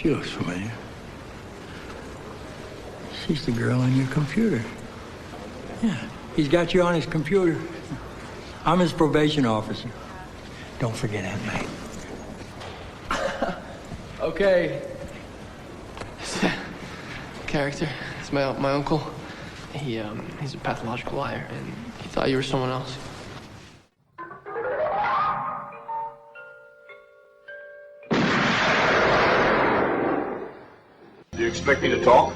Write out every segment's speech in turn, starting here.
She looks familiar. She's the girl on your computer. Yeah, he's got you on his computer. I'm his probation officer. Don't forget that, mate. Okay. Character. It's my uncle. He's a pathological liar, and he thought you were someone else. Do you expect me to talk?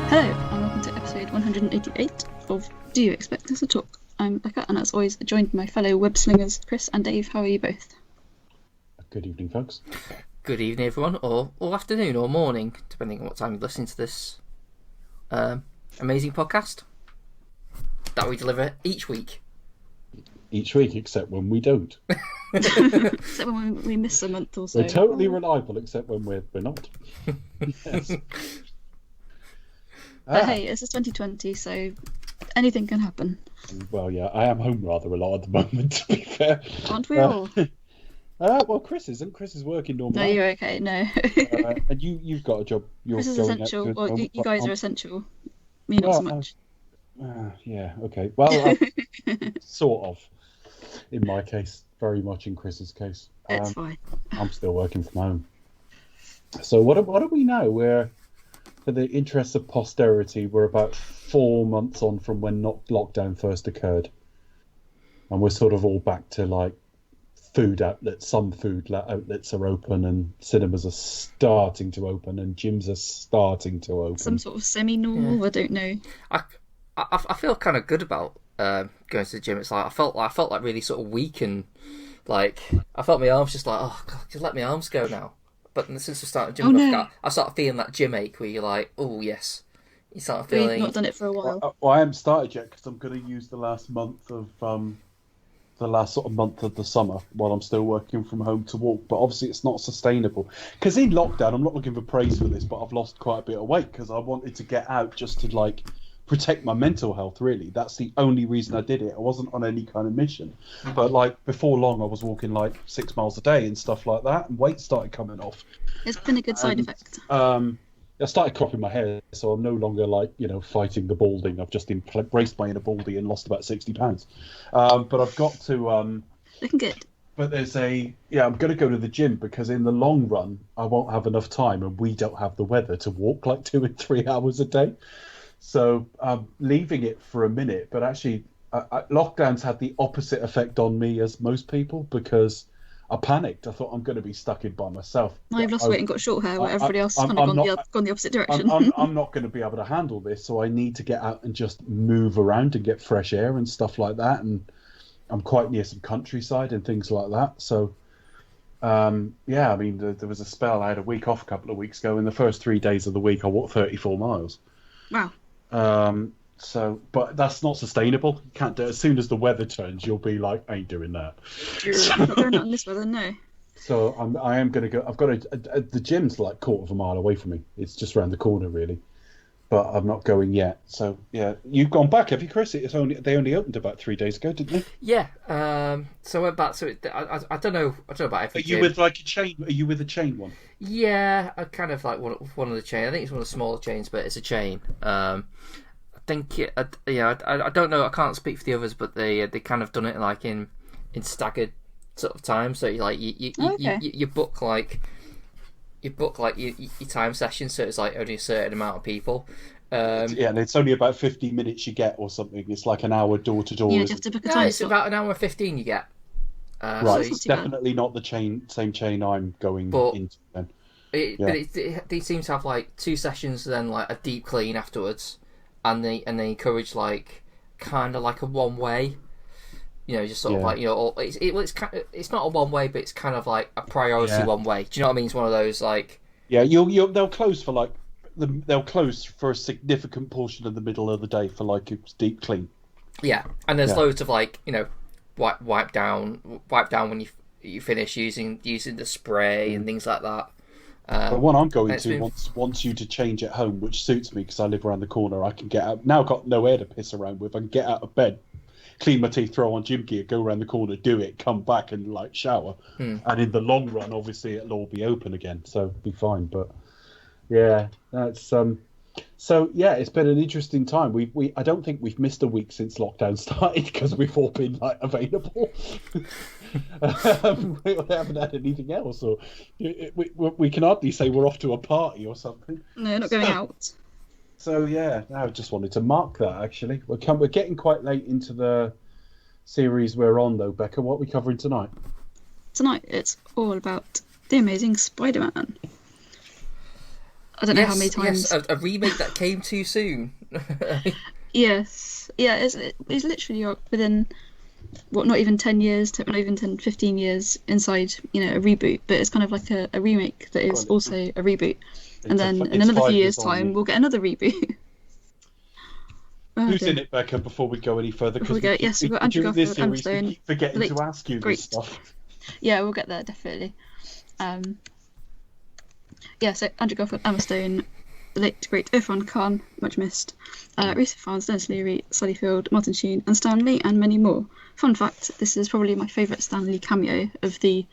Hello, and welcome to episode 188 of Do You Expect Us to Talk? I'm Becca, and as always, joined by my fellow web slingers, Chris and Dave. How are you both? Good evening, folks. Good evening, everyone, or afternoon, or morning, depending on what time you're listening to this amazing podcast that we deliver each week. Each week, except when we don't. Except when we miss a month or so. We're totally reliable, except when we're not. Yes. But hey, this is 2020, so anything can happen. Well, yeah, I am home rather a lot at the moment, to be fair. Aren't we all? Well, Chris isn't. Chris is working normally. No, you're okay, no. And you've got a job. You're Chris is going essential. out to- Well, you guys are essential. Me, not so much. Yeah, okay. Well, sort of. In my case, very much in Chris's case. It's fine. I'm still working from home. So what do we know? For the interests of posterity, we're about 4 months on from when lockdown first occurred. And we're sort of all back to like food outlets. Some food outlets are open and cinemas are starting to open and gyms are starting to open. Some sort of semi-normal, I don't know. I feel kind of good about going to the gym. It's like I felt like really sort of weak, and like I felt my arms just like, oh God, just let my arms go now. But since we started gym, I started feeling that gym ache where you're like, oh yes, you start feeling. We've not done it for a while. Well, I haven't started yet because I'm going to use the last month of the summer while I'm still working from home to walk. But obviously, it's not sustainable because in lockdown, I'm not looking for praise for this, but I've lost quite a bit of weight because I wanted to get out just to like protect my mental health. Really, that's the only reason I did it. I wasn't on any kind of mission. But like before long, I was walking like 6 miles a day and stuff like that, and weight started coming off. It's been a good side effect. I started cropping my hair, so I'm no longer like fighting the balding. I've just embraced my inner baldy and lost about 60 pounds. But I've got to. Looking good. But I'm going to go to the gym because in the long run, I won't have enough time, and we don't have the weather to walk like 2 and 3 hours a day. So I'm leaving it for a minute, but actually lockdowns had the opposite effect on me as most people because I panicked. I thought I'm going to be stuck in by myself. Now you've lost weight and got short hair where everybody else has kind of gone the opposite direction. I'm not going to be able to handle this, so I need to get out and just move around and get fresh air and stuff like that. And I'm quite near some countryside and things like that. So, there was a spell. I had a week off a couple of weeks ago. In the first 3 days of the week, I walked 34 miles. Wow. But that's not sustainable. You can't do it. As soon as the weather turns, you'll be like, I ain't doing that. Not doing it in this weather, no. So I am going to go. I've got the gym's like 1/4 mile away from me. It's just around the corner, really. But I'm not going yet. So yeah, you've gone back, have you, Chris? They only opened about 3 days ago, didn't they? Yeah. So I went back. So I don't know about every. Are you with like a chain? Are you with a chain one? Yeah, I kind of like one of the chain. I think it's one of the smaller chains, but it's a chain. I think I don't know. I can't speak for the others, but they kind of done it like in staggered sort of time. So you book like your time session, so it's like only a certain amount of people. And it's only about 50 minutes you get or something. It's like an hour door to door. Yeah, you have to book a time. It's about an hour and 15 you get. Right, so it's definitely not the same chain I'm going into then. They seem to have like 2 sessions, then like a deep clean afterwards, and they encourage like kind of like a one way. Just sort of like it's not a one way, but it's kind of like a priority one way. Do you know what I mean? It's one of those like they'll close for like they'll close for a significant portion of the middle of the day for like a deep clean. Yeah, and there's loads of like wipe down when you finish using the spray and things like that. The one I'm going to wants you to change at home, which suits me because I live around the corner. I can get out now. I've got no air to piss around with. I can get out of bed, clean my teeth, throw on gym gear, go around the corner, do it, come back and like shower. And in the long run, obviously, it'll all be open again, so it'll be fine. But yeah, that's So yeah, it's been an interesting time. We I don't think we've missed a week since lockdown started because we've all been like available. We haven't had anything else, or we can hardly say we're off to a party or something. No, not going out. So yeah, I just wanted to mark that. Actually, we're getting quite late into the series we're on, though. Becca, what are we covering tonight? Tonight it's all about the Amazing Spider-Man. I don't know how many times. Yes, a remake that came too soon. Yes. Yeah, it's literally within, not even 10 years, not even 10, 15 years inside, a reboot, but it's kind of like a remake that is also a reboot. And then in another few years' time, we'll get another reboot. Who's in it, Becca, before we go any further? We've got Andrew Garfield, Emma Stone. We keep forgetting to ask you this stuff. Yeah, we'll get there, definitely. So Andrew Garfield, Emma Stone, the late great Irfan Khan, much missed, Rhys Ifans, Dennis Leary, Sally Field, Martin Sheen, and Stan Lee, and many more. Fun fact: this is probably my favourite Stan Lee cameo of the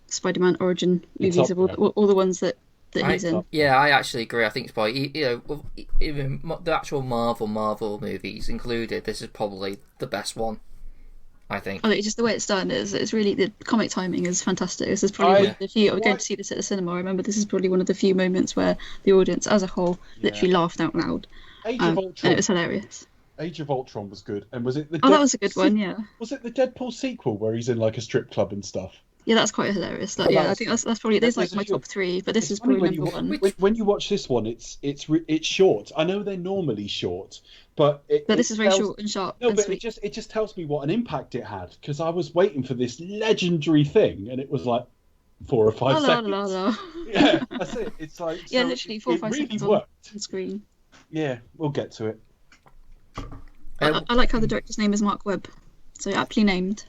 Spider-Man origin movies, of all the ones that he's in. Yeah, I actually agree. I think it's probably even the actual Marvel movies included. This is probably the best one. I think. Oh, just the way it's done it's really, the comic timing is fantastic. This is probably one of the few. I was going to see this at the cinema. I remember this is probably one of the few moments where the audience, as a whole, literally laughed out loud. Age of Ultron. And it was hilarious. Age of Ultron was good, and was it the? That was a good one. Yeah. Was it the Deadpool sequel where he's in like a strip club and stuff? Yeah, that's quite hilarious. I think that's probably there's like my top 3, but this is probably number 1. When you watch this one, it's short. I know they're normally short, but this is very short and sharp. No, and but sweet. it just tells me what an impact it had, because I was waiting for this legendary thing, and it was like 4 or 5 seconds. Yeah, that's it. It's like literally 4 or 5 seconds on screen. Yeah, we'll get to it. I like how the director's name is Mark Webb, so aptly named.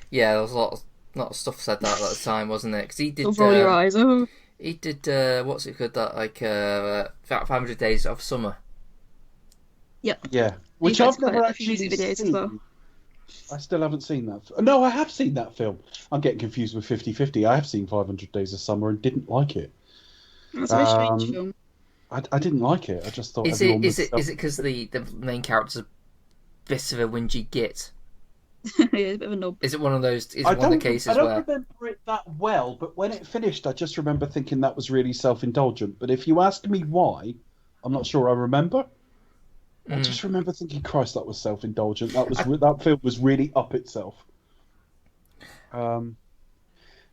Yeah, there was a lot of stuff said that at the time, wasn't it? Because he did. Roll your eyes. Oh. He did. What's it called? That like 500 Days of Summer. Yep. Yeah, which I've never actually music videos seen. As well. I still haven't seen that. No, I have seen that film. I'm getting confused with 50-50. I have seen 500 Days of Summer and didn't like it. That's a very strange film. I didn't like it. I just thought. Is it because the main character's a bit of a whingy git? Yeah, a bit of a knob. Is it one of those? Is it one of the cases where? I don't remember it that well, but when it finished, I just remember thinking that was really self-indulgent. But if you ask me why, I'm not sure I remember. I just remember thinking, Christ, that was self-indulgent. That film was really up itself. But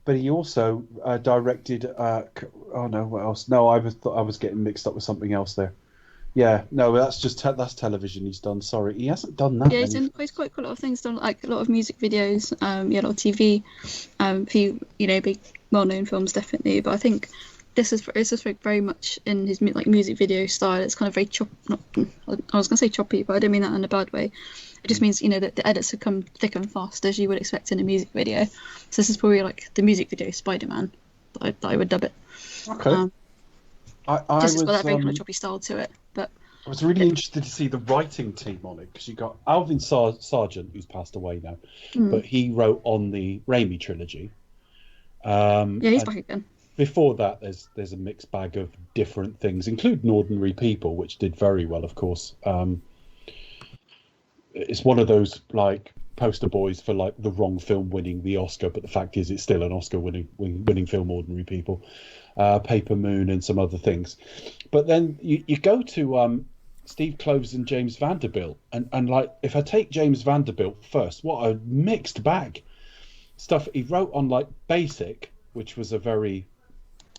he also directed. Oh no, what else? No, I was getting mixed up with something else there. Yeah, no, that's just that's television he's done. Sorry, he hasn't done that. Yeah, he's done quite a lot of things. Done like a lot of music videos. A lot of TV. Few big well-known films definitely. But I think this is very much in his music video style. It's kind of very I was gonna say choppy, but I don't mean that in a bad way. It just means that the edits have come thick and fast as you would expect in a music video. So this is probably like the music video Spider-Man that I would dub it. Okay. It's got that very kind of choppy style to it. But I was really interested to see the writing team on it, because you got Alvin Sargent, who's passed away now, but he wrote on the Raimi trilogy. He's back again. Before that, there's a mixed bag of different things, including Ordinary People, which did very well, of course. It's one of those like poster boys for like the wrong film winning the Oscar, but the fact is it's still an Oscar winning film, Ordinary People. Paper Moon and some other things. But then you go to Steve Kloves and James Vanderbilt, and like, if I take James Vanderbilt first, what a mixed bag stuff he wrote on like Basic, which was a very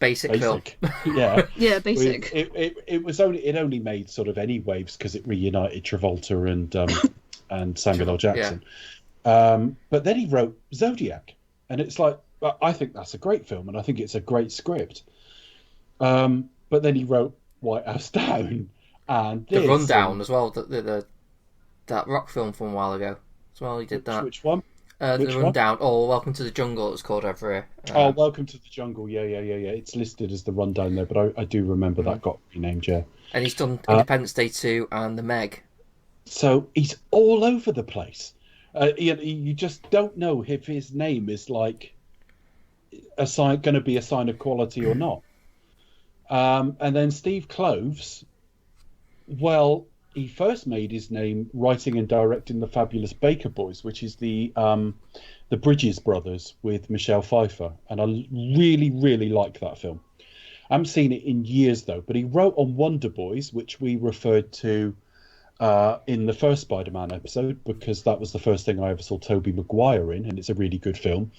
Basic film. Yeah. Yeah, basic. It only made sort of any waves because it reunited Travolta and Samuel L. Jackson. But then he wrote Zodiac, and it's like, I think that's a great film, and I think it's a great script. But then he wrote White House Down, and The Rundown as well. That rock film from a while ago as well. He did that. Which one? The Rundown. Oh, Welcome to the Jungle. It's called over here. Welcome to the Jungle. Yeah. It's listed as the Rundown there, but I do remember that got renamed. Yeah. And he's done Independence Day 2 and The Meg. So he's all over the place. You just don't know if his name is like going to be a sign of quality or not. And then Steve Kloves, well, he first made his name writing and directing The Fabulous Baker Boys, which is the Bridges brothers with Michelle Pfeiffer, and I really, really like that film. I haven't seen it in years though, but he wrote on Wonder Boys, which we referred to in the first Spider-Man episode, because that was the first thing I ever saw Tobey Maguire in, and it's a really good film.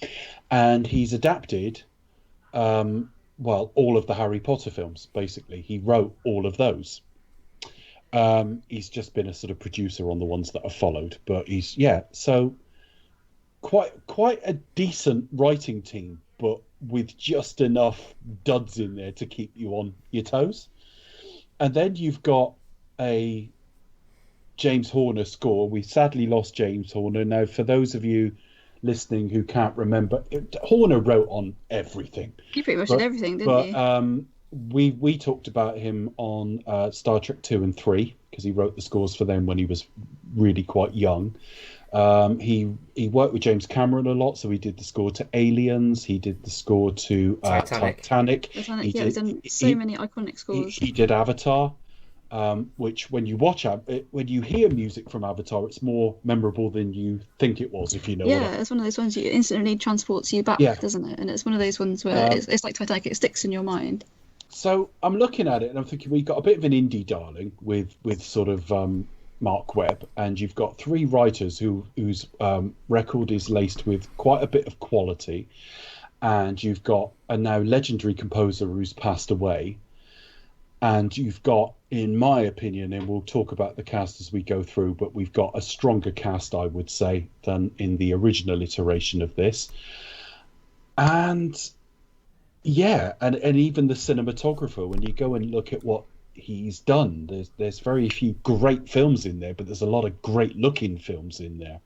And he's adapted, all of the Harry Potter films, basically. He wrote all of those. He's just been a sort of producer on the ones that have followed, but so quite a decent writing team, but with just enough duds in there to keep you on your toes. And then you've got a James Horner score. We sadly lost James Horner. Now, for those of you listening who can't remember, Horner wrote on everything. He pretty much did everything, didn't he? We talked about him on Star Trek 2 and 3 because he wrote the scores for them when he was really quite young. He worked with James Cameron a lot, so he did the score to Aliens. He did the score to Titanic. He's done so many iconic scores. He did Avatar, which when you when you hear music from Avatar, it's more memorable than you think it was, if you know. Yeah, it's one of those ones you instantly transports you back, doesn't it? And it's one of those ones where it's like Titanic, it sticks in your mind. So I'm looking at it and I'm thinking we've got a bit of an indie darling with sort of Mark Webb, and you've got three writers whose record is laced with quite a bit of quality, and you've got a now legendary composer who's passed away, and you've got, in my opinion, and we'll talk about the cast as we go through, but we've got a stronger cast, I would say, than in the original iteration of this. And and even the cinematographer, when you go and look at what he's done, there's very few great films in there, but there's a lot of great looking films in there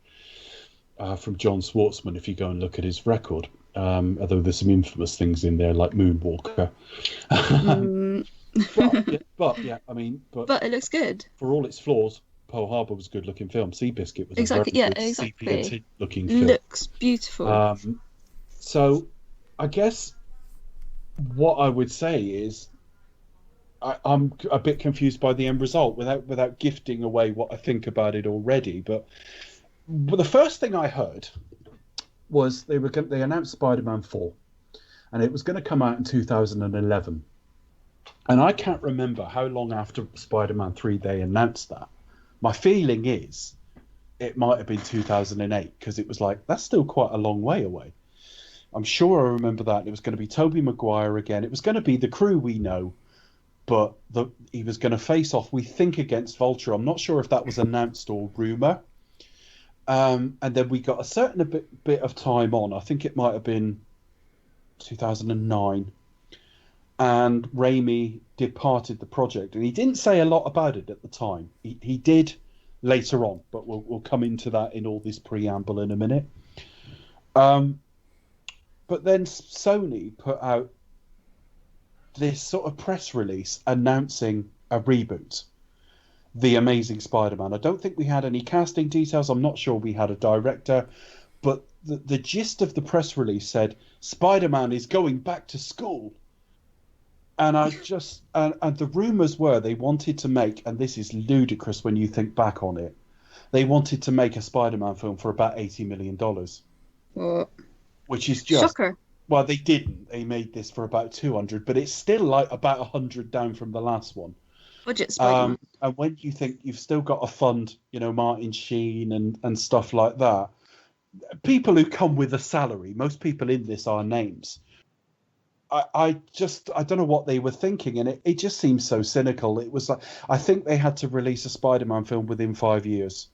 from John Schwartzman, if you go and look at his record, although there's some infamous things in there like Moonwalker. but it looks good. For all its flaws, Pearl Harbor was a good looking film. Seabiscuit was a very good sepia looking film. Looks beautiful. So I guess what I would say is I'm a bit confused by the end result without gifting away what I think about it already. But the first thing I heard was they announced Spider-Man 4, and it was going to come out in 2011. And I can't remember how long after Spider-Man 3 they announced that. My feeling is it might have been 2008, because it was like, that's still quite a long way away. I'm sure I remember that. It was going to be Tobey Maguire again. It was going to be the crew we know, but he was going to face off, we think, against Vulture. I'm not sure if that was announced or rumour. And then we got a certain bit of time on. I think it might have been 2009. And Raimi departed the project. And he didn't say a lot about it at the time. He did later on, but we'll come into that in all this preamble in a minute. But then Sony put out this sort of press release announcing a reboot, The Amazing Spider-Man. I don't think we had any casting details. I'm not sure we had a director, but the gist of the press release said Spider-Man is going back to school. And I just and the rumors were they wanted to make, and this is ludicrous when you think back on it, they wanted to make a Spider-Man film for about $80 million. What? Which is just shocker. Well, they didn't. They made this for about 200, but it's still like about 100 down from the last one. Budget Spider-Man. And when you think you've still got to fund, Martin Sheen and stuff like that, people who come with a salary, most people in this are names. I don't know what they were thinking, and it just seems so cynical. It was like, I think they had to release a Spider-Man film within 5 years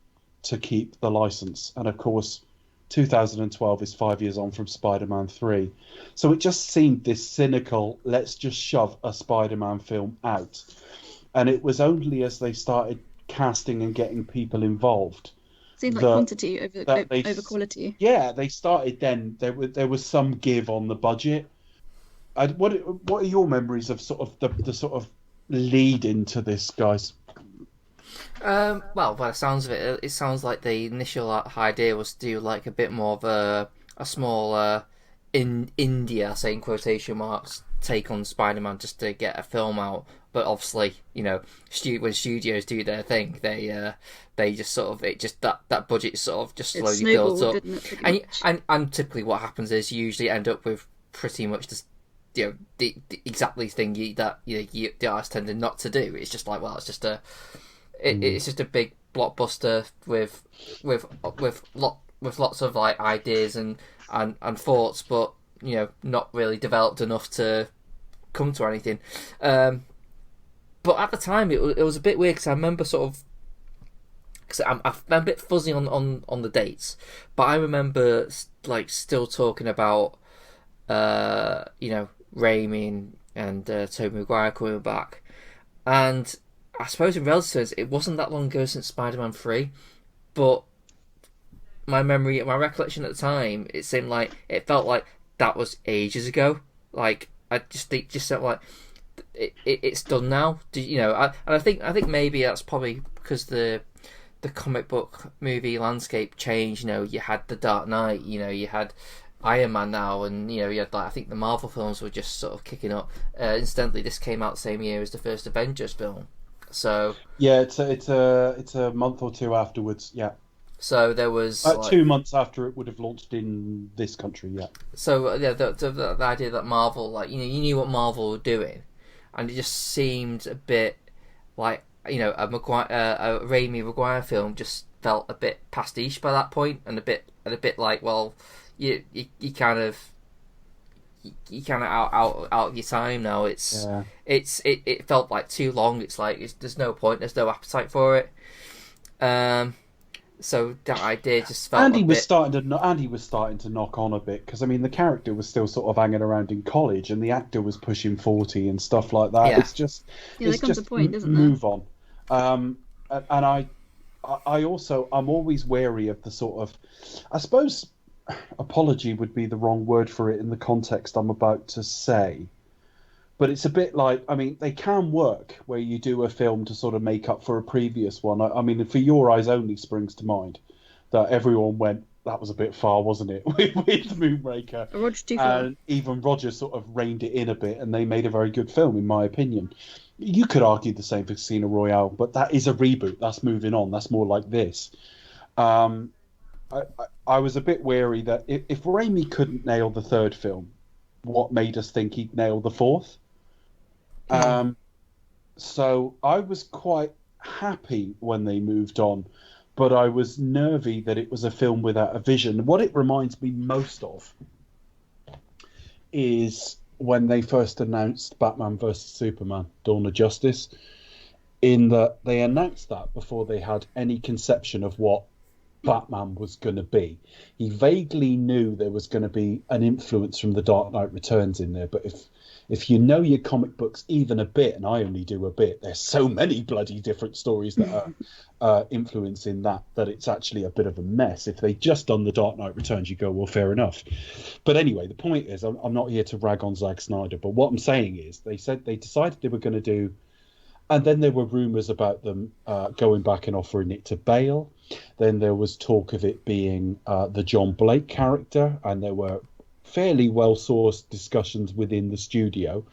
to keep the license, and of course 2012 is 5 years on from Spider-Man 3, so it just seemed this cynical, let's just shove a Spider-Man film out. And it was only as they started casting and getting people involved, Seemed like quantity over quality. Yeah, they started then. There was some give on the budget. What are your memories of sort of the sort of lead into this, guys? Well, by the sounds of it, it sounds like the initial idea was to do like a bit more of a small in India, say in quotation marks, take on Spider-Man just to get a film out. But obviously, you know, when studios do their thing, they just sort of that budget sort of just slowly builds up, and typically what happens is you usually end up with pretty much this. You know, the exactly thing that the artists tended not to do. It's just like, well, it's just it's just a big blockbuster with lots of like ideas and thoughts, but you know, not really developed enough to come to anything. But at the time, it was a bit weird because I remember sort of. Because I'm a bit fuzzy on the dates, but I remember like still talking about you know, Raimi and Tobey Maguire coming back, and I suppose in relative terms it wasn't that long ago since Spider-Man 3, but my recollection at the time, it felt like that was ages ago. Like I just felt like it's done now. You know, and I think maybe that's probably because the comic book movie landscape changed. You know, you had The Dark Knight, you know, you had Iron Man now, and you know, you had like, I think the Marvel films were just sort of kicking up. Incidentally, this came out the same year as the first Avengers film, so yeah, it's a month or two afterwards. Yeah, so there was 2 months after it would have launched in this country. Yeah, so yeah, the idea that Marvel, like, you know, you knew what Marvel were doing, and it just seemed a bit like, you know, a Raimi Maguire film just felt a bit pastiche by that point, and a bit like, well. You kind of out of your time now. It felt like too long. It's like there's no point. There's no appetite for it. So that idea just felt. Andy was starting to knock on a bit, because I mean the character was still sort of hanging around in college, and the actor was pushing 40 and stuff like that. Yeah. It's just there comes a point, doesn't move there? On. And I'm always wary of the sort of, I suppose, apology would be the wrong word for it in the context I'm about to say, but it's a bit like, I mean, they can work where you do a film to sort of make up for a previous one. I mean, For Your Eyes Only springs to mind, that everyone went, that was a bit far, wasn't it, with Moonraker. Roger too far. And even Roger sort of reined it in a bit, and they made a very good film, in my opinion. You could argue the same for Casino Royale, but that is a reboot. That's moving on. That's more like this. I was a bit wary that if Raimi couldn't nail the third film, what made us think he'd nail the fourth? So I was quite happy when they moved on, but I was nervy that it was a film without a vision. What it reminds me most of is when they first announced Batman vs Superman, Dawn of Justice, in that they announced that before they had any conception of what Batman was going to be. He vaguely knew there was going to be an influence from The Dark Knight Returns in there, but if you know your comic books even a bit, and I only do a bit, there's so many bloody different stories that are influencing that it's actually a bit of a mess. If they just done The Dark Knight Returns, you go, well, fair enough. But anyway, the point is, I'm not here to rag on Zack Snyder, but what I'm saying is they decided they were going to do, and then there were rumours about them going back and offering it to Bale. Then there was talk of it being the John Blake character, and there were fairly well-sourced discussions within the studio.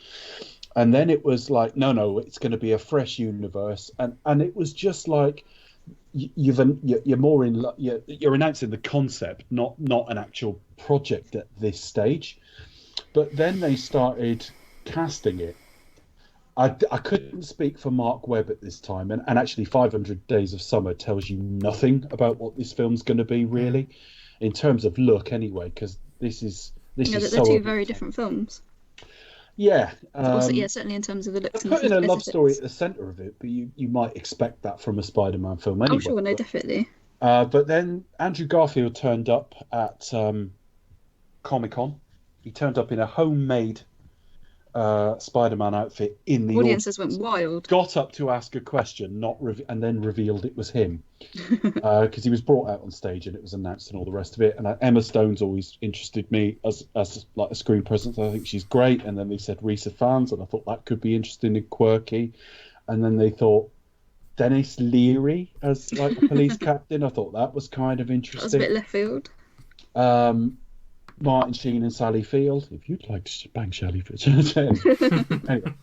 And then it was like, no, it's going to be a fresh universe, and it was just like you're announcing the concept, not an actual project at this stage. But then they started casting it. I couldn't speak for Mark Webb at this time, and actually 500 Days of Summer tells you nothing about what this film's going to be, really, in terms of look anyway, because this is they're two very different films. Yeah. Also, yeah, certainly in terms of the looks and Putting a love story aesthetics. at the centre of it, but you might expect that from a Spider-Man film anyway. Oh, sure, no, definitely. But then Andrew Garfield turned up at Comic-Con. He turned up in a homemade Spider-Man outfit in the Audiences went wild. got up to ask a question, and then revealed it was him because he was brought out on stage and it was announced and all the rest of it. And Emma Stone's always interested me as like a screen presence. I think she's great. And then they said Risa fans, and I thought that could be interesting and quirky. And then they thought Dennis Leary as like a police captain. I thought that was kind of interesting. That was a bit left field. Martin Sheen and Sally Field. If you'd like to bang Sally Field. Anyway,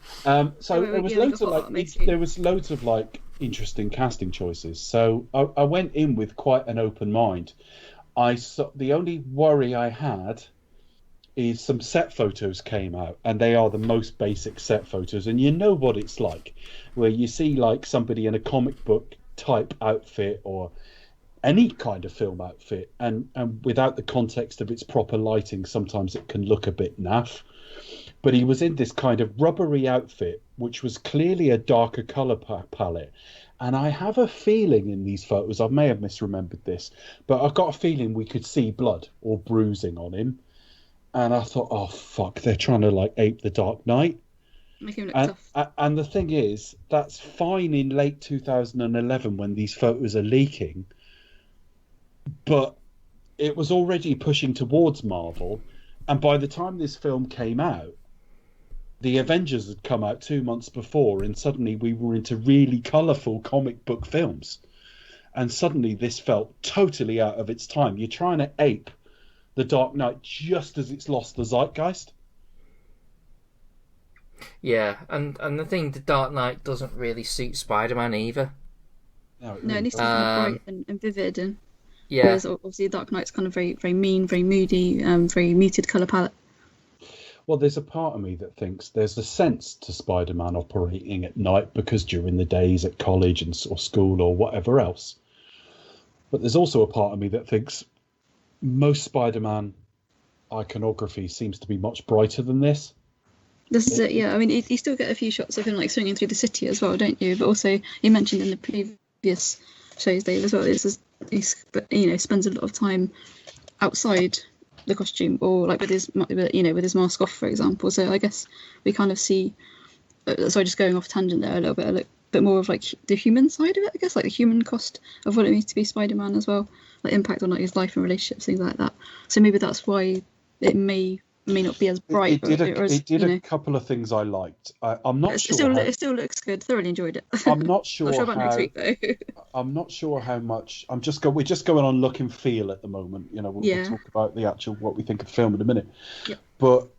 so there was loads of like interesting casting choices. So I went in with quite an open mind. The only worry I had is some set photos came out, and they are the most basic set photos, and you know what it's like, where you see like somebody in a comic book type outfit or any kind of film outfit, and without the context of its proper lighting, sometimes it can look a bit naff. But he was in this kind of rubbery outfit, which was clearly a darker colour palette. And I have a feeling in these photos, I may have misremembered this, but I've got a feeling we could see blood or bruising on him. And I thought, oh, fuck, they're trying to like ape the Dark Knight. Make him look tough. And the thing is, that's fine in late 2011 when these photos are leaking. But it was already pushing towards Marvel, and by the time this film came out, the Avengers had come out 2 months before, and suddenly we were into really colourful comic book films. And suddenly this felt totally out of its time. You're trying to ape the Dark Knight just as it's lost the zeitgeist. Yeah, and the thing, the Dark Knight doesn't really suit Spider-Man either. No, it No, it needs to be bright and vivid, and Yeah, whereas obviously Dark Knight's kind of very, very mean, very moody, very muted colour palette. Well, there's a part of me that thinks there's a sense to Spider-Man operating at night because during the days at college or school or whatever else. But there's also a part of me that thinks most Spider-Man iconography seems to be much brighter than this. This is it, yeah. I mean, you still get a few shots of him like swinging through the city as well, don't you? But also, you mentioned in the previous shows, Dave, as well. He spends a lot of time outside the costume, or like with his mask off, for example. So I guess we kind of see. Sorry, just going off tangent there a little bit. A bit more of like the human side of it, I guess, like the human cost of what it means to be Spider-Man as well, like impact on like his life and relationships, things like that. So maybe that's why it may not be as bright. It did a couple of things I liked. I'm not sure. It still looks good. Thoroughly enjoyed it. I'm not sure. Not sure about next week though. I'm not sure how much. We're just going on look and feel at the moment. You know, we'll talk about the actual what we think of the film in a minute. Yep. But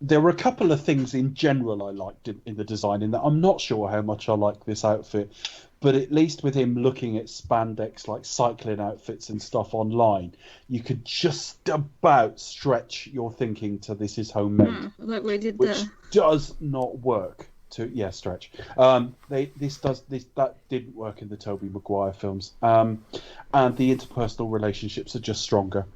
there were a couple of things in general I liked in the design. In that I'm not sure how much I like this outfit, but at least with him looking at spandex like cycling outfits and stuff online, you could just about stretch your thinking to this is homemade, like we did which does not work. Stretch. That didn't work in the Tobey Maguire films, and the interpersonal relationships are just stronger.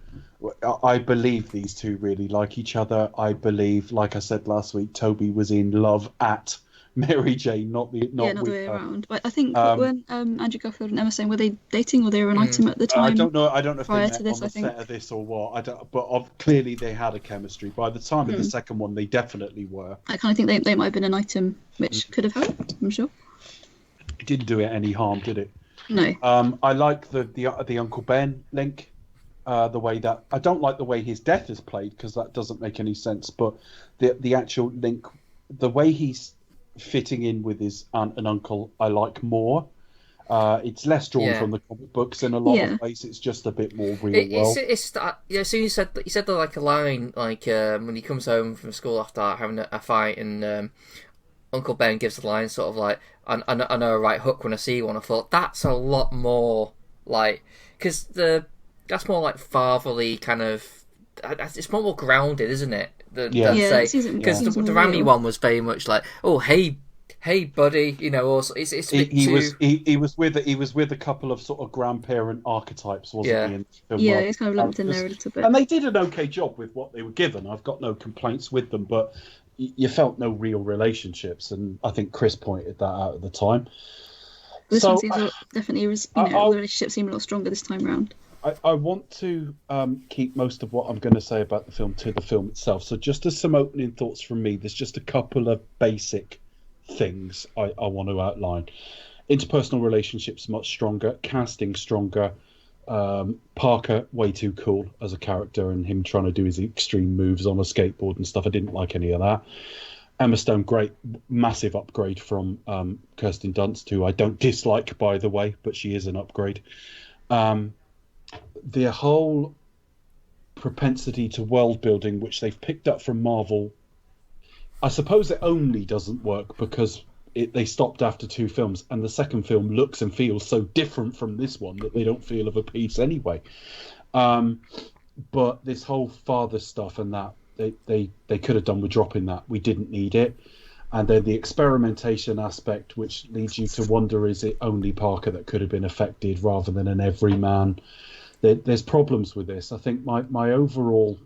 I believe these two really like each other. I believe, like I said last week, Tobey was in love at Mary Jane, not the way around. But I think when Andrew Garfield and Emma Stone, were they dating or they were an item at the time? I don't know if they met to this, on the set of this or what. But clearly they had a chemistry. By the time of the second one, they definitely were. I kind of think they might have been an item which could have helped. I'm sure. It didn't do it any harm, did it? No. I like the Uncle Ben link. The way that I don't like the way his death is played because that doesn't make any sense. But the actual link, the way he's fitting in with his aunt and uncle, I like more. It's less drawn from the comic books in a lot of ways. It's just a bit more real world. So you said that like a line like when he comes home from school after having a fight and Uncle Ben gives the line sort of like I know a right hook when I see one. I thought that's a lot more like because that's more like fatherly kind of. It's more grounded, isn't it? Because the Raimi one was very much like, oh hey buddy, you know. Also, it's a bit he was with a couple of sort of grandparent archetypes, wasn't he? In the film he's kind of lumped in there a little bit. And they did an okay job with what they were given. I've got no complaints with them, but you felt no real relationships, and I think Chris pointed that out at the time. This So one seems definitely, the relationship seemed a lot stronger this time around. I want to keep most of what I'm going to say about the film to the film itself. So just as some opening thoughts from me, there's just a couple of basic things I want to outline. Interpersonal relationships much stronger, casting stronger. Parker way too cool as a character, and him trying to do his extreme moves on a skateboard and stuff. I didn't like any of that. Emma Stone, great, massive upgrade from Kirsten Dunst, who I don't dislike, by the way, but she is an upgrade. The whole propensity to world building, which they've picked up from Marvel, I suppose it only doesn't work because they stopped after 2 films, and the second film looks and feels so different from this one that they don't feel of a piece anyway. But this whole father stuff and that, they could have done with dropping that. We didn't need it. And then the experimentation aspect, which leads you to wonder, is it only Parker that could have been affected rather than an everyman? There's problems with this. I think my overall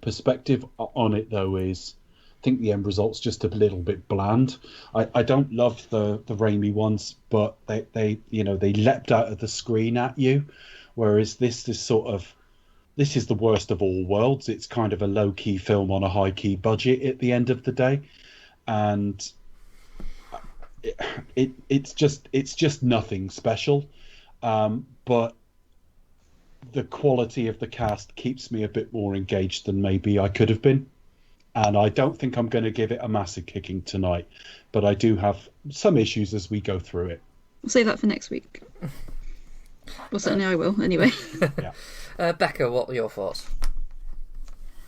perspective on it, though, is I think the end result's just a little bit bland. I don't love the Raimi ones, but they leapt out of the screen at you, whereas this is the worst of all worlds. It's kind of a low-key film on a high-key budget at the end of the day, and it's just nothing special. But the quality of the cast keeps me a bit more engaged than maybe I could have been. And I don't think I'm going to give it a massive kicking tonight, but I do have some issues as we go through it. We'll save that for next week. Well, certainly I will, anyway. Yeah. Becca, what were your thoughts?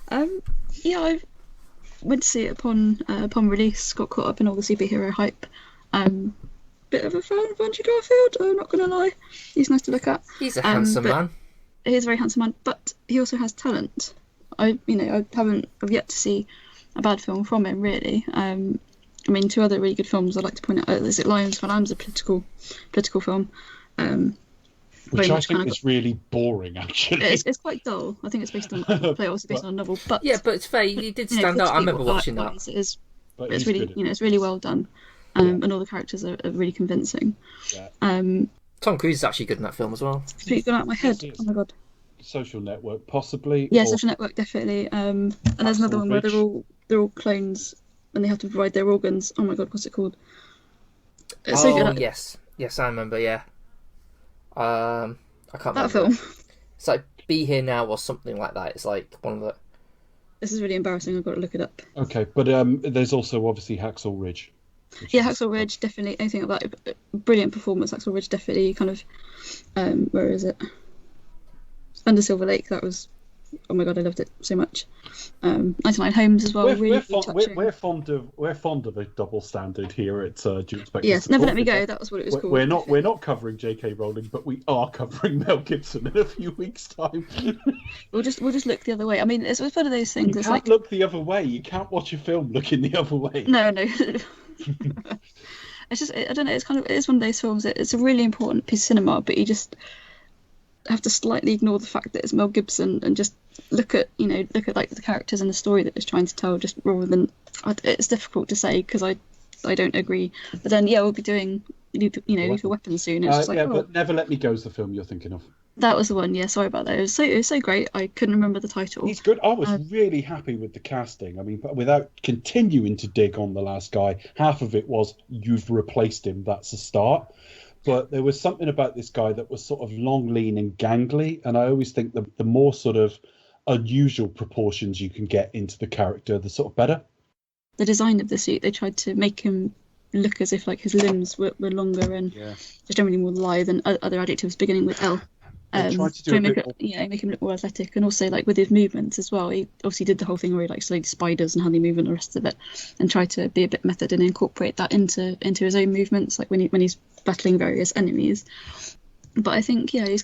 I went to see it upon release, got caught up in all the superhero hype. Bit of a fan of Andrew Garfield, I'm not going to lie. He's nice to look at. He's a handsome man. He's a very handsome man, but he also has talent. I've yet to see a bad film from him, really. I mean, 2 other really good films I'd like to point out. Is it Lions for Lambs, a political film. Which I think is really boring, actually. It's quite dull. I think it's based on based on a novel. But yeah, but it's fair. You did stand out. I remember watching that. It's really, it's really well done, and all the characters are really convincing. Yeah. Tom Cruise is actually good in that film as well. It's completely gone out of my head. Oh my god. Social Network, possibly. Yeah, Social Network, definitely. And there's another one where they're all clones and they have to provide their organs. Oh my god, what's it called? It's so good. Yes, I remember. Yeah. I can't remember that film. It's like Be Here Now or something like that. It's like one of the. This is really embarrassing. I've got to look it up. Okay, but there's also obviously Hacksaw Ridge. Yeah, Hacksaw Ridge, definitely. Anything about it. Brilliant performance. Hacksaw Ridge, definitely. Kind of. Where is it? Under Silver Lake. That was. Oh my god, I loved it so much. 99 Homes as well. We're fond of a double standard here at Duke Spectre. Yes, Never Let Me Go. That was what it was called. We're not covering J.K. Rowling, but we are covering Mel Gibson in a few weeks' time. We'll just look the other way. I mean, it's one of those things. You can't look the other way. You can't watch a film looking the other way. No. It's just, I don't know. It's one of those films. It's a really important piece of cinema, but you just have to slightly ignore the fact that it's Mel Gibson and just look at like the characters and the story that it's trying to tell, just rather than. It's difficult to say because I don't agree. But then we'll be doing Lethal Weapon soon. It's but Never Let Me Go is the film you're thinking of. That was the one. Yeah, sorry about that. It was so great. I couldn't remember the title. He's good. I was really happy with the casting. I mean, but without continuing to dig on the last guy, half of it was you've replaced him. That's a start. But there was something about this guy that was sort of long, lean and gangly. And I always think the more sort of unusual proportions you can get into the character, the sort of better. The design of the suit, they tried to make him look as if like his limbs were longer and just generally more lithe than other adjectives beginning with L. Make him look more athletic, and also like with his movements as well. He obviously did the whole thing where he like studied spiders and how they move and the rest of it, and tried to be a bit method and incorporate that into his own movements, like when he's battling various enemies. But I think he's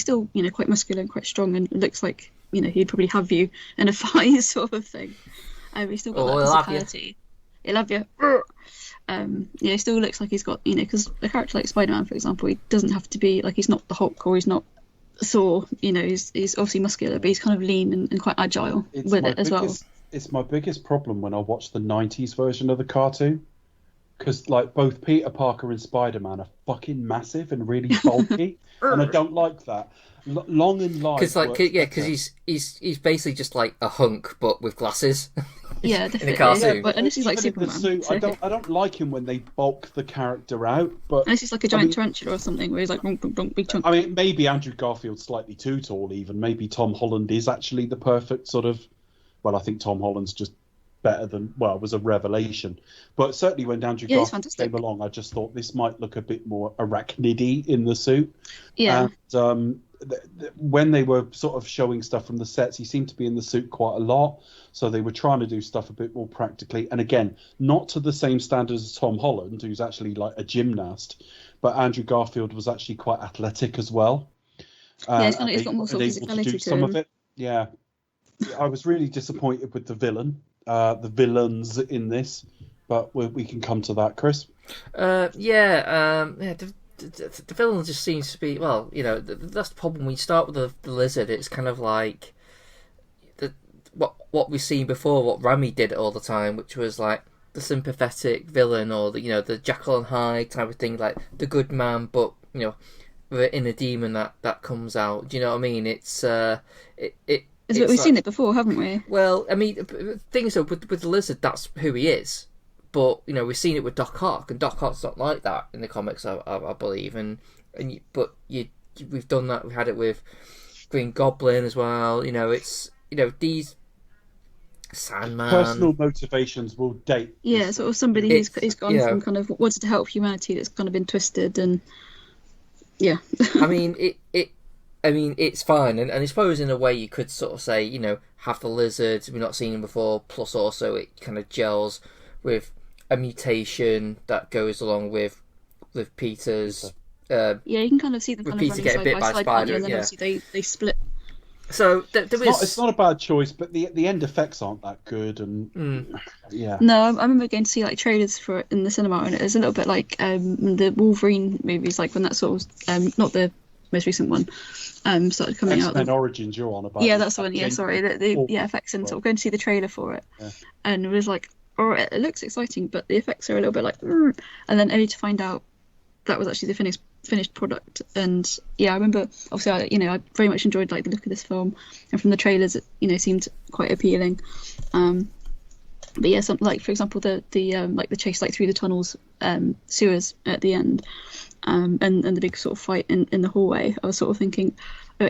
still quite muscular and quite strong, and looks like he'd probably have you in a fight sort of thing. He's still got that physicality. He'll have you. He still looks like he's got, because a character like Spider-Man, for example, he doesn't have to be like, he's not the Hulk or he's not Thor. He's obviously muscular, but he's kind of lean and quite agile with it as well. it's my biggest problem when I watch the '90s version of the cartoon, because like both Peter Parker and Spider-Man are fucking massive and really bulky, and I don't like that. Long and Live Because like, works because better. he's basically just like a hunk, but with glasses. Yeah, in a definitely. cartoon. But unless he's like Even in the Superman. suit, I don't like him when they bulk the character out. But Unless he's like a giant tarantula or something, where he's like big chunk. I mean, maybe Andrew Garfield's slightly too tall. Even maybe Tom Holland is actually the perfect sort of. Well, I think Tom Holland's just better than was a revelation. But certainly when Andrew Yeah, he's Garfield fantastic. came along, I just thought this might look a bit more arachnidy in the suit. Yeah. And when they were sort of showing stuff from the sets, he seemed to be in the suit quite a lot. So they were trying to do stuff a bit more practically. And again, not to the same standards as Tom Holland, who's actually like a gymnast, but Andrew Garfield was actually quite athletic as well. Yeah, he's got more sort of and able to physicality do to some him. of it. Yeah. I was really disappointed with the villains in this, but we can come to that, Chris. The villain just seems to be, well, that's the problem. When you start with the lizard, it's kind of like what we've seen before, what Raimi did all the time, which was like the sympathetic villain, or the Jekyll and Hyde type of thing, like the good man, but with an inner demon that comes out. Do you know what I mean? It's We've seen it before, haven't we? Well, I mean, the thing is, with the lizard, that's who he is. But we've seen it with Doc Ock, and Doc Ock's not like that in the comics, I believe. We've done that. We had it with Green Goblin as well. It's these Sandman. Personal motivations will date. Yeah, sort of somebody who's gone from kind of wanted to help humanity that's kind of been twisted and yeah. I mean, it's fine, and I suppose in a way you could sort of say, have the lizard, we've not seen him before, plus also it kind of gels with a mutation that goes along with Peter's. Yeah, you can kind of see them kind of running get bit by side spider, and then obviously they split. So it's not a bad choice, but the end effects aren't that good, and yeah. No, I remember going to see like trailers for it in the cinema, and it was a little bit like the Wolverine movies, like when that sort of not the most recent one started coming out. X-Men Origins you're on about. Yeah, that's the one. Yeah, sorry, the effects, and sort of going to see the trailer for it, and it was like, it looks exciting, but the effects are a little bit like, and then only to find out that was actually the finished product. And yeah, I remember obviously I very much enjoyed like the look of this film, and from the trailers it seemed quite appealing. But yeah, something like, for example, the chase like through the tunnels, sewers at the end, and the big sort of fight in the hallway. I was sort of thinking,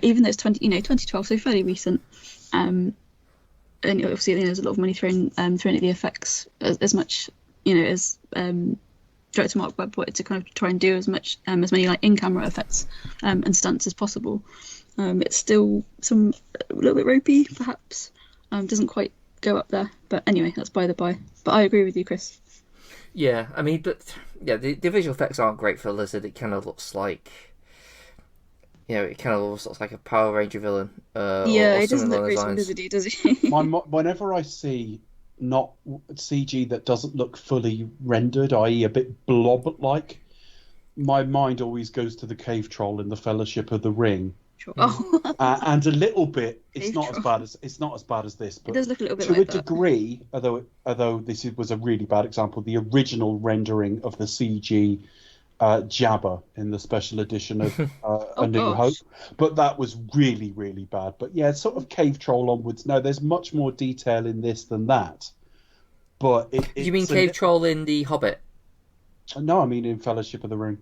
even though it's 2012, so fairly recent, and obviously there's a lot of money thrown at the effects, as much as director Mark Webb wanted to kind of try and do as many like in-camera effects and stunts as possible. It's still a little bit ropey, perhaps. Doesn't quite go up there, but anyway, that's by the by. But I agree with you, Chris. Yeah, I mean, but yeah, the visual effects aren't great for a lizard. It kind of looks like, it kind of looks like a Power Ranger villain. It doesn't look very lizardy, does he? Whenever I see not CG that doesn't look fully rendered, i.e. a bit blob-like, my mind always goes to the cave troll in the Fellowship of the Ring. Sure. Oh. And a little bit, it's not as bad as this, but it does look a little bit to like a that. degree, although this was a really bad example, the original rendering of the CG Jabba in the special edition of A New Hope, but that was really, really bad. But yeah, sort of cave troll onwards. No, there's much more detail in this than that. But you mean cave troll in The Hobbit? No, I mean in Fellowship of the Ring.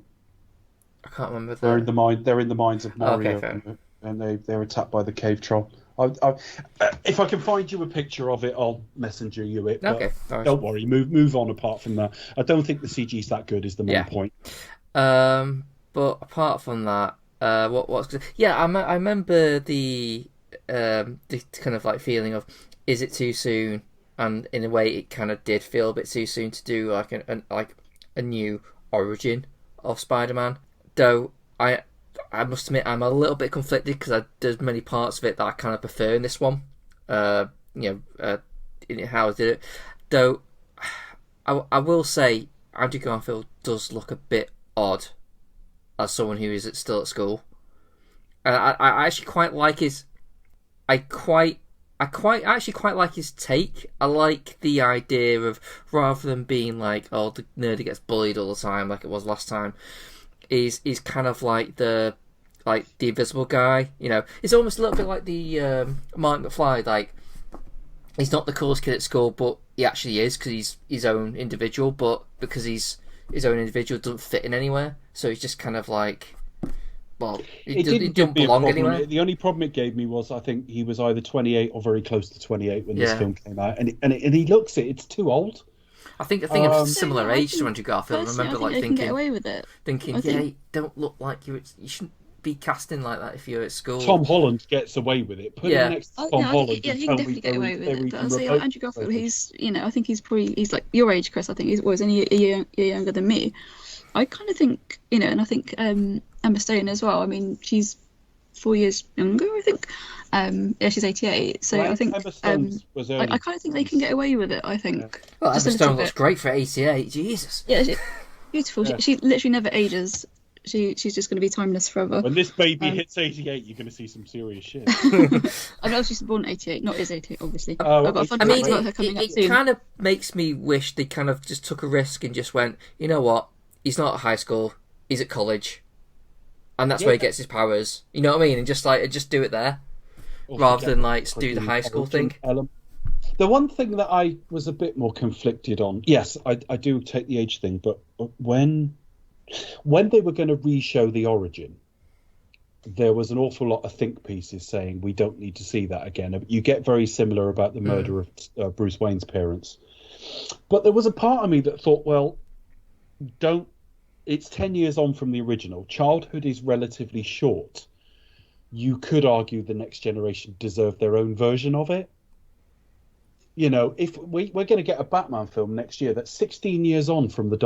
I can't remember. They're in the mines of Moria, and they're attacked by the cave troll. If I can find you a picture of it, I'll messenger you it. Okay, don't worry. Move on. Apart from that, I don't think the CG's that good. Is the main point. But apart from that, I remember the kind of like feeling of, is it too soon? And in a way, it kind of did feel a bit too soon to do like a new origin of Spider-Man. Though I must admit I'm a little bit conflicted, because there's many parts of it that I kind of prefer in this one. In how I did it. Though I will say Andrew Garfield does look a bit odd as someone who is still at school. I actually quite like his. I quite actually quite like his take. I like the idea of, rather than being like, oh, the nerdy gets bullied all the time like it was last time, is kind of like the invisible guy. You know, it's almost a little bit like the Mark McFly. Like, he's not the coolest kid at school, but he actually is, because he's his own individual. But because he's his own individual, doesn't fit in anywhere. So he's just kind of like, well, he doesn't belong anywhere. The only problem it gave me was, I think he was either 28 or very close to 28 when this film came out, and he looks it. It's too old. I think of similar age to Andrew Garfield. I remember like thinking, get away with it. You don't look like you shouldn't be casting like that if you're at school. Tom Holland gets away with it. Put him next to Tom Holland. He can definitely get away with it. But I'll say, like, Andrew Garfield, he's, I think he's like your age, Chris. I think he's only a year younger than me. I kind of think, and I think Emma Stone as well. I mean, she's 4 years younger, I think. She's 88. So I think Emma Stone was early. I kind of think they can get away with it. I think. Yeah. Well, Emma Stone looks great for 88. Jesus. Yeah, beautiful. Yeah. She literally never ages. She's just going to be timeless forever. When this baby hits 88, you're going to see some serious shit. I know she's born 88, not is 88, obviously. I've got a fun fact about her coming up soon. It kind of makes me wish they kind of just took a risk and just went, you know what? He's not at high school. He's at college, and that's where he gets his powers. You know what I mean? And just do it there, rather than do the high school thing. The one thing that I was a bit more conflicted on, yes, I do take the age thing, but when they were going to re-show the origin, there was an awful lot of think pieces saying we don't need to see that again. You get very similar about the murder of Bruce Wayne's parents, but there was a part of me that thought, well, it's 10 years on from the original. Childhood is relatively short. You could argue the next generation deserve their own version of it. If we're going to get a Batman film next year that's 16 years on from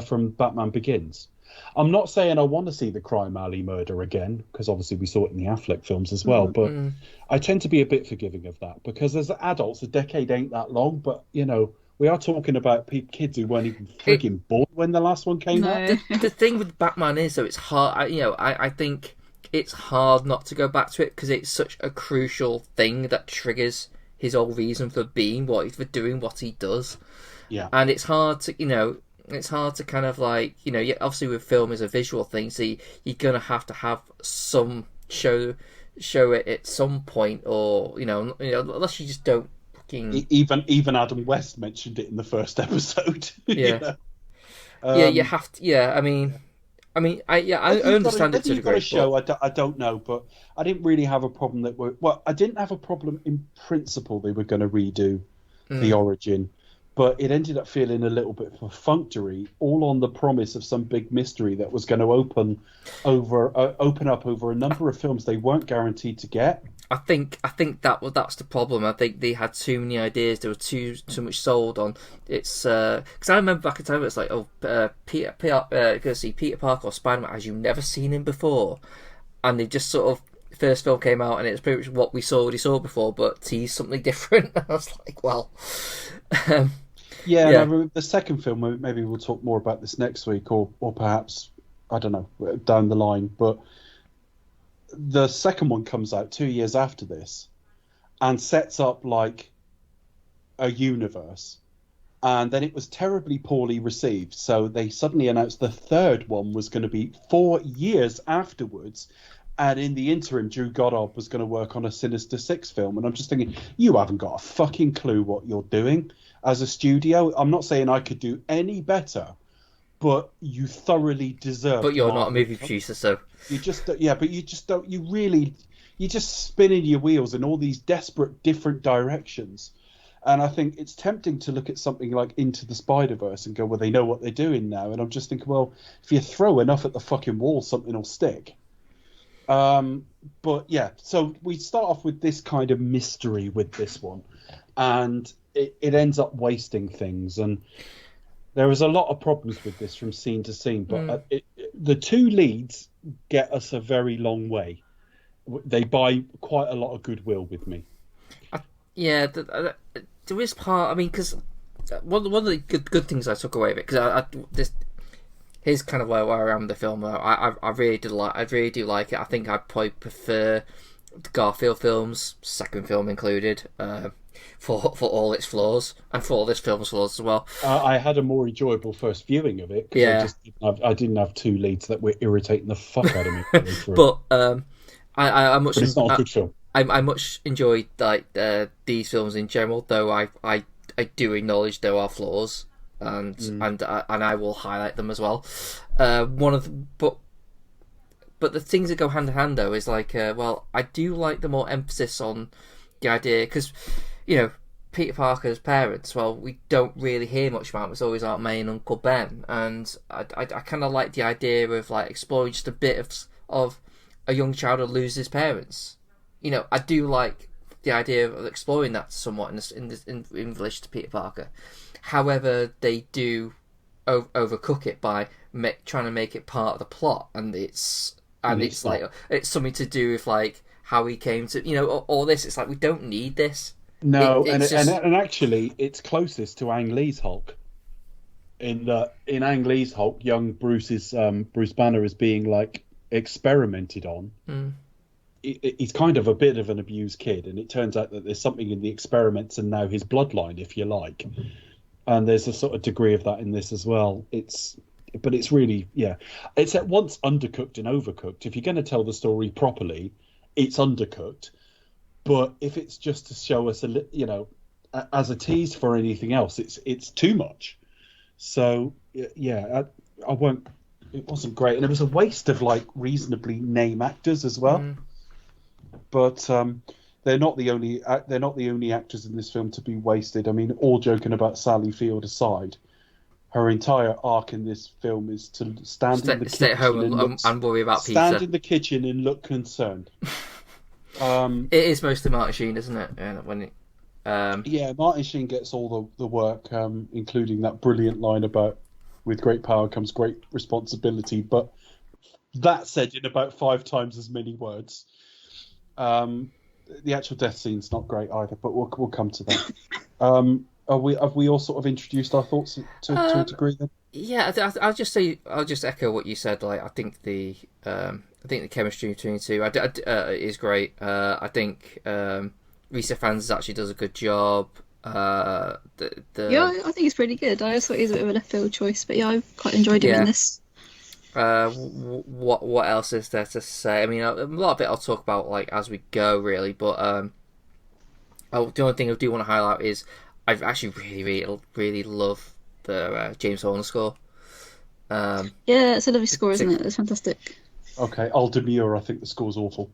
from Batman Begins. I'm not saying I want to see the Crime Alley murder again, because obviously we saw it in the Affleck films as well. But I tend to be a bit forgiving of that, because as adults, a decade ain't that long. But we are talking about kids who weren't even frigging born when the last one came out. The thing with Batman is, though, it's hard. I think it's hard not to go back to it, because it's such a crucial thing that triggers his whole reason for being for doing what he does. Yeah. And it's hard to, kind of obviously with film is a visual thing, so you're gonna have to have some show it at some point, or unless you just don't. Even Adam West mentioned it in the first episode. Yeah. You have to. Yeah, I understand it to a degree. A show, I don't know, but I didn't really have a problem I didn't have a problem in principle they were going to redo the origin, but it ended up feeling a little bit perfunctory, all on the promise of some big mystery that was going to open up over a number of films they weren't guaranteed to get. I think that's the problem. I think they had too many ideas. There was too much sold on. It's because I remember back in time it was like, Peter go see Peter Parker or Spider-Man as you've never seen him before, and they just sort of first film came out and it's pretty much what we already saw before, but teased something different. I was like, well, yeah. I remember the second film. Maybe we'll talk more about this next week, or perhaps I don't know down the line, but. The second one comes out 2 years after this and sets up like a universe, and then it was terribly poorly received, so they suddenly announced the third one was going to be 4 years afterwards, and in the interim Drew Goddard was going to work on a Sinister Six film, and I'm just thinking, you haven't got a fucking clue what you're doing as a studio. I'm not saying I could do any better, but you thoroughly deserve. But you're not a movie producer, so you just but you just don't. You're just spinning your wheels in all these desperate different directions, and I think it's tempting to look at something like Into the Spider-Verse and go, well, they know what they're doing now, and I'm just thinking, well, if you throw enough at the fucking wall, something will stick. But yeah, so we start off with this kind of mystery with this one, and it ends up wasting things, and. There is a lot of problems with this from scene to scene, but the two leads get us a very long way. They buy quite a lot of goodwill with me. There is part. I mean, because one of the good things I took away of it, because here's kind of where I am with the film. I really do like it. I think I probably prefer the Garfield films, second film included, for all its flaws and for all this film's flaws as well. I had a more enjoyable first viewing of it because I didn't have two leads that were irritating the fuck out of me. But I much. But it's not a good film. I much enjoyed like these films in general, though I do acknowledge there are flaws, and I will highlight them as well. But the things that go hand in hand though is like, I do like the more emphasis on the idea, because Peter Parker's parents, well, we don't really hear much about them. It's always Aunt May and Uncle Ben, and I kind of like the idea of like exploring just a bit of a young child who loses his parents. I do like the idea of exploring that somewhat in relation to Peter Parker. However, they do overcook it by trying to make it part of the plot, and it's like it's something to do with like how he came to all this. It's like we don't need this. No, and actually, it's closest to Ang Lee's Hulk. In Ang Lee's Hulk, young Bruce Banner is being like experimented on. He's kind of a bit of an abused kid, and it turns out that there's something in the experiments and now his bloodline, if you like. And there's a sort of degree of that in this as well. But it's really, it's at once undercooked and overcooked. If you're going to tell the story properly, it's undercooked. But if it's just to show us as a tease for anything else, it's too much. So I won't. It wasn't great, and it was a waste of like reasonably name actors as well. But they're not the only actors in this film to be wasted. I mean, all joking about Sally Field aside, her entire arc in this film is to stay at home and worry about pizza. Stand in the kitchen and look concerned. It is mostly Martin Sheen, isn't it? Martin Sheen gets all the work, including that brilliant line about with great power comes great responsibility. But that said in about 5 times as many words. The actual death scene's not great either, but we'll come to that. Have we all sort of introduced our thoughts to a degree then? Yeah, I'll just echo what you said. Like, I think the chemistry between the two is great. I think Risa Fans actually does a good job. I think he's pretty good. I just thought he was a bit of a left field choice, but I quite enjoyed him in this. What else is there to say? I mean, a lot of it I'll talk about like as we go, really. But the only thing I do want to highlight is I actually really love the James Horner score. It's a lovely score, isn't it? It's fantastic. Okay, I'll demur. I think the score's awful.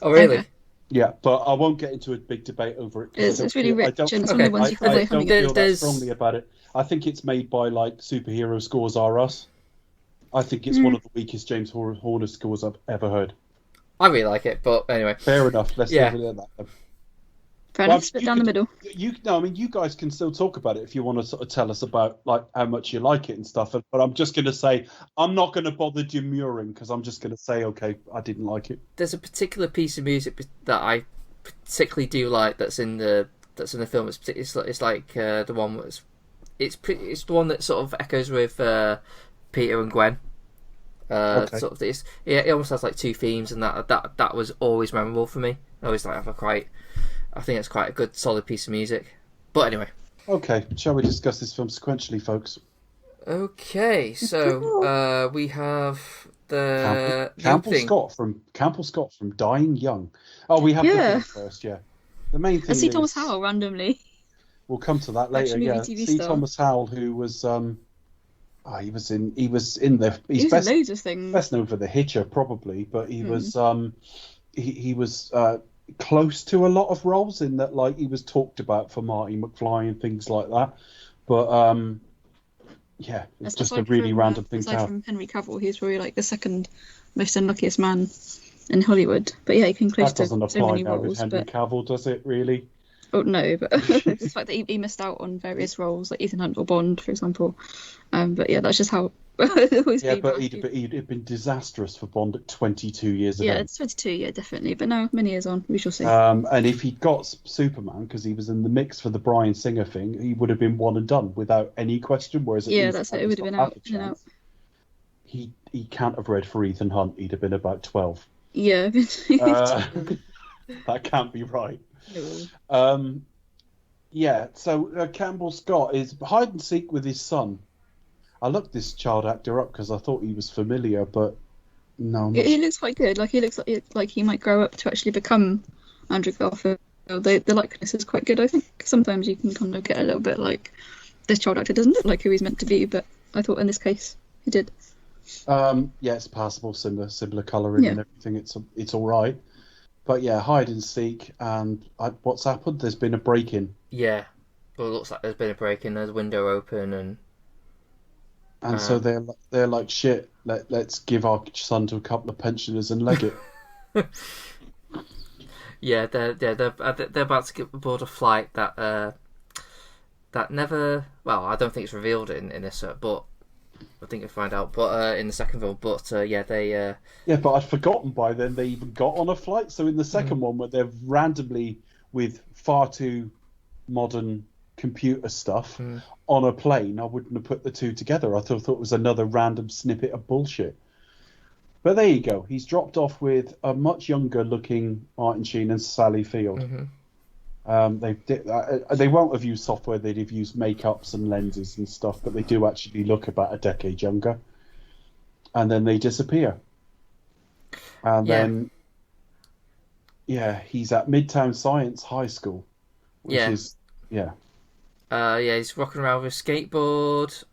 Oh, really? Okay. Yeah, but I won't get into a big debate over it. It's really rich, and some of the ones you can I don't feel that strongly about it. I think it's made by like Superhero Scores R Us. I think it's one of the weakest James Horner scores I've ever heard. I really like it, but anyway. Fair enough. Let's leave it at that. Fair enough, split down the middle. You guys can still talk about it if you want to sort of tell us about like how much you like it and stuff. But I'm just going to say I'm not going to bother demurring because I'm just going to say okay, I didn't like it. There's a particular piece of music that I particularly do like that's in the film. It's like the one it's the one that sort of echoes with Peter and Gwen. Okay. Sort of it almost has like 2 themes, and that was always memorable for me. I always like I think it's quite a good solid piece of music. But anyway. Okay, shall we discuss this film sequentially, folks? Okay, so we have the Campbell Scott from Dying Young. Oh, we have the thing first, yeah. The main thing. I see Thomas Howell randomly. We'll come to that later. See Thomas Howell, who was he was in loads of things. Best known for The Hitcher, probably, but he was he was close to a lot of roles in that, like he was talked about for Marty McFly and things like that. But it's just a really random thing to have. From Henry Cavill, he's probably like the second most unluckiest man in Hollywood. But yeah, he came close to so many roles. That doesn't apply now with Henry Cavill, does it? Really? Oh no, but it's the fact that he missed out on various roles, like Ethan Hunt or Bond, for example. But yeah, that's just how it always been. But he'd been disastrous for Bond at 22 years ago. Yeah, it's 22, definitely. But no, many years on, we shall see. And if he'd got Superman, because he was in the mix for the Bryan Singer thing, he would have been one and done without any question. Whereas that's it. It would have been out. He can't have read for Ethan Hunt. He'd have been about 12. Yeah. That can't be right. No. Yeah, so Campbell Scott is hide and seek with his son. I looked this child actor up because I thought he was familiar, but no. He looks quite good. Like he looks like he might grow up to actually become Andrew Garfield. The likeness is quite good. I think sometimes you can kind of get a little bit like this child actor doesn't look like who he's meant to be, but I thought in this case he did. Yeah, it's passable, similar colouring and everything. It's all right, but yeah, hide and seek. And what's happened? There's been a break-in. Yeah, well, it looks like there's been a break-in. There's a window open, and so they're like, shit. Let's give our son to a couple of pensioners and leg it. Yeah, they're about to get aboard a flight that never. Well, I don't think it's revealed in this, but I think you'll find out. But in the second film, they. Yeah, but I'd forgotten by then they even got on a flight. So in the second one, where they're randomly with far too modern computer stuff on a plane, I wouldn't have put the two together. I thought it was another random snippet of bullshit. But there you go. He's dropped off with a much younger looking Martin Sheen and Sally Field. They won't have used software. They'd have used makeups and lenses and stuff, but they do actually look about a decade younger. And then they disappear. And then, he's at Midtown Science High School, which is. He's rocking around with a skateboard.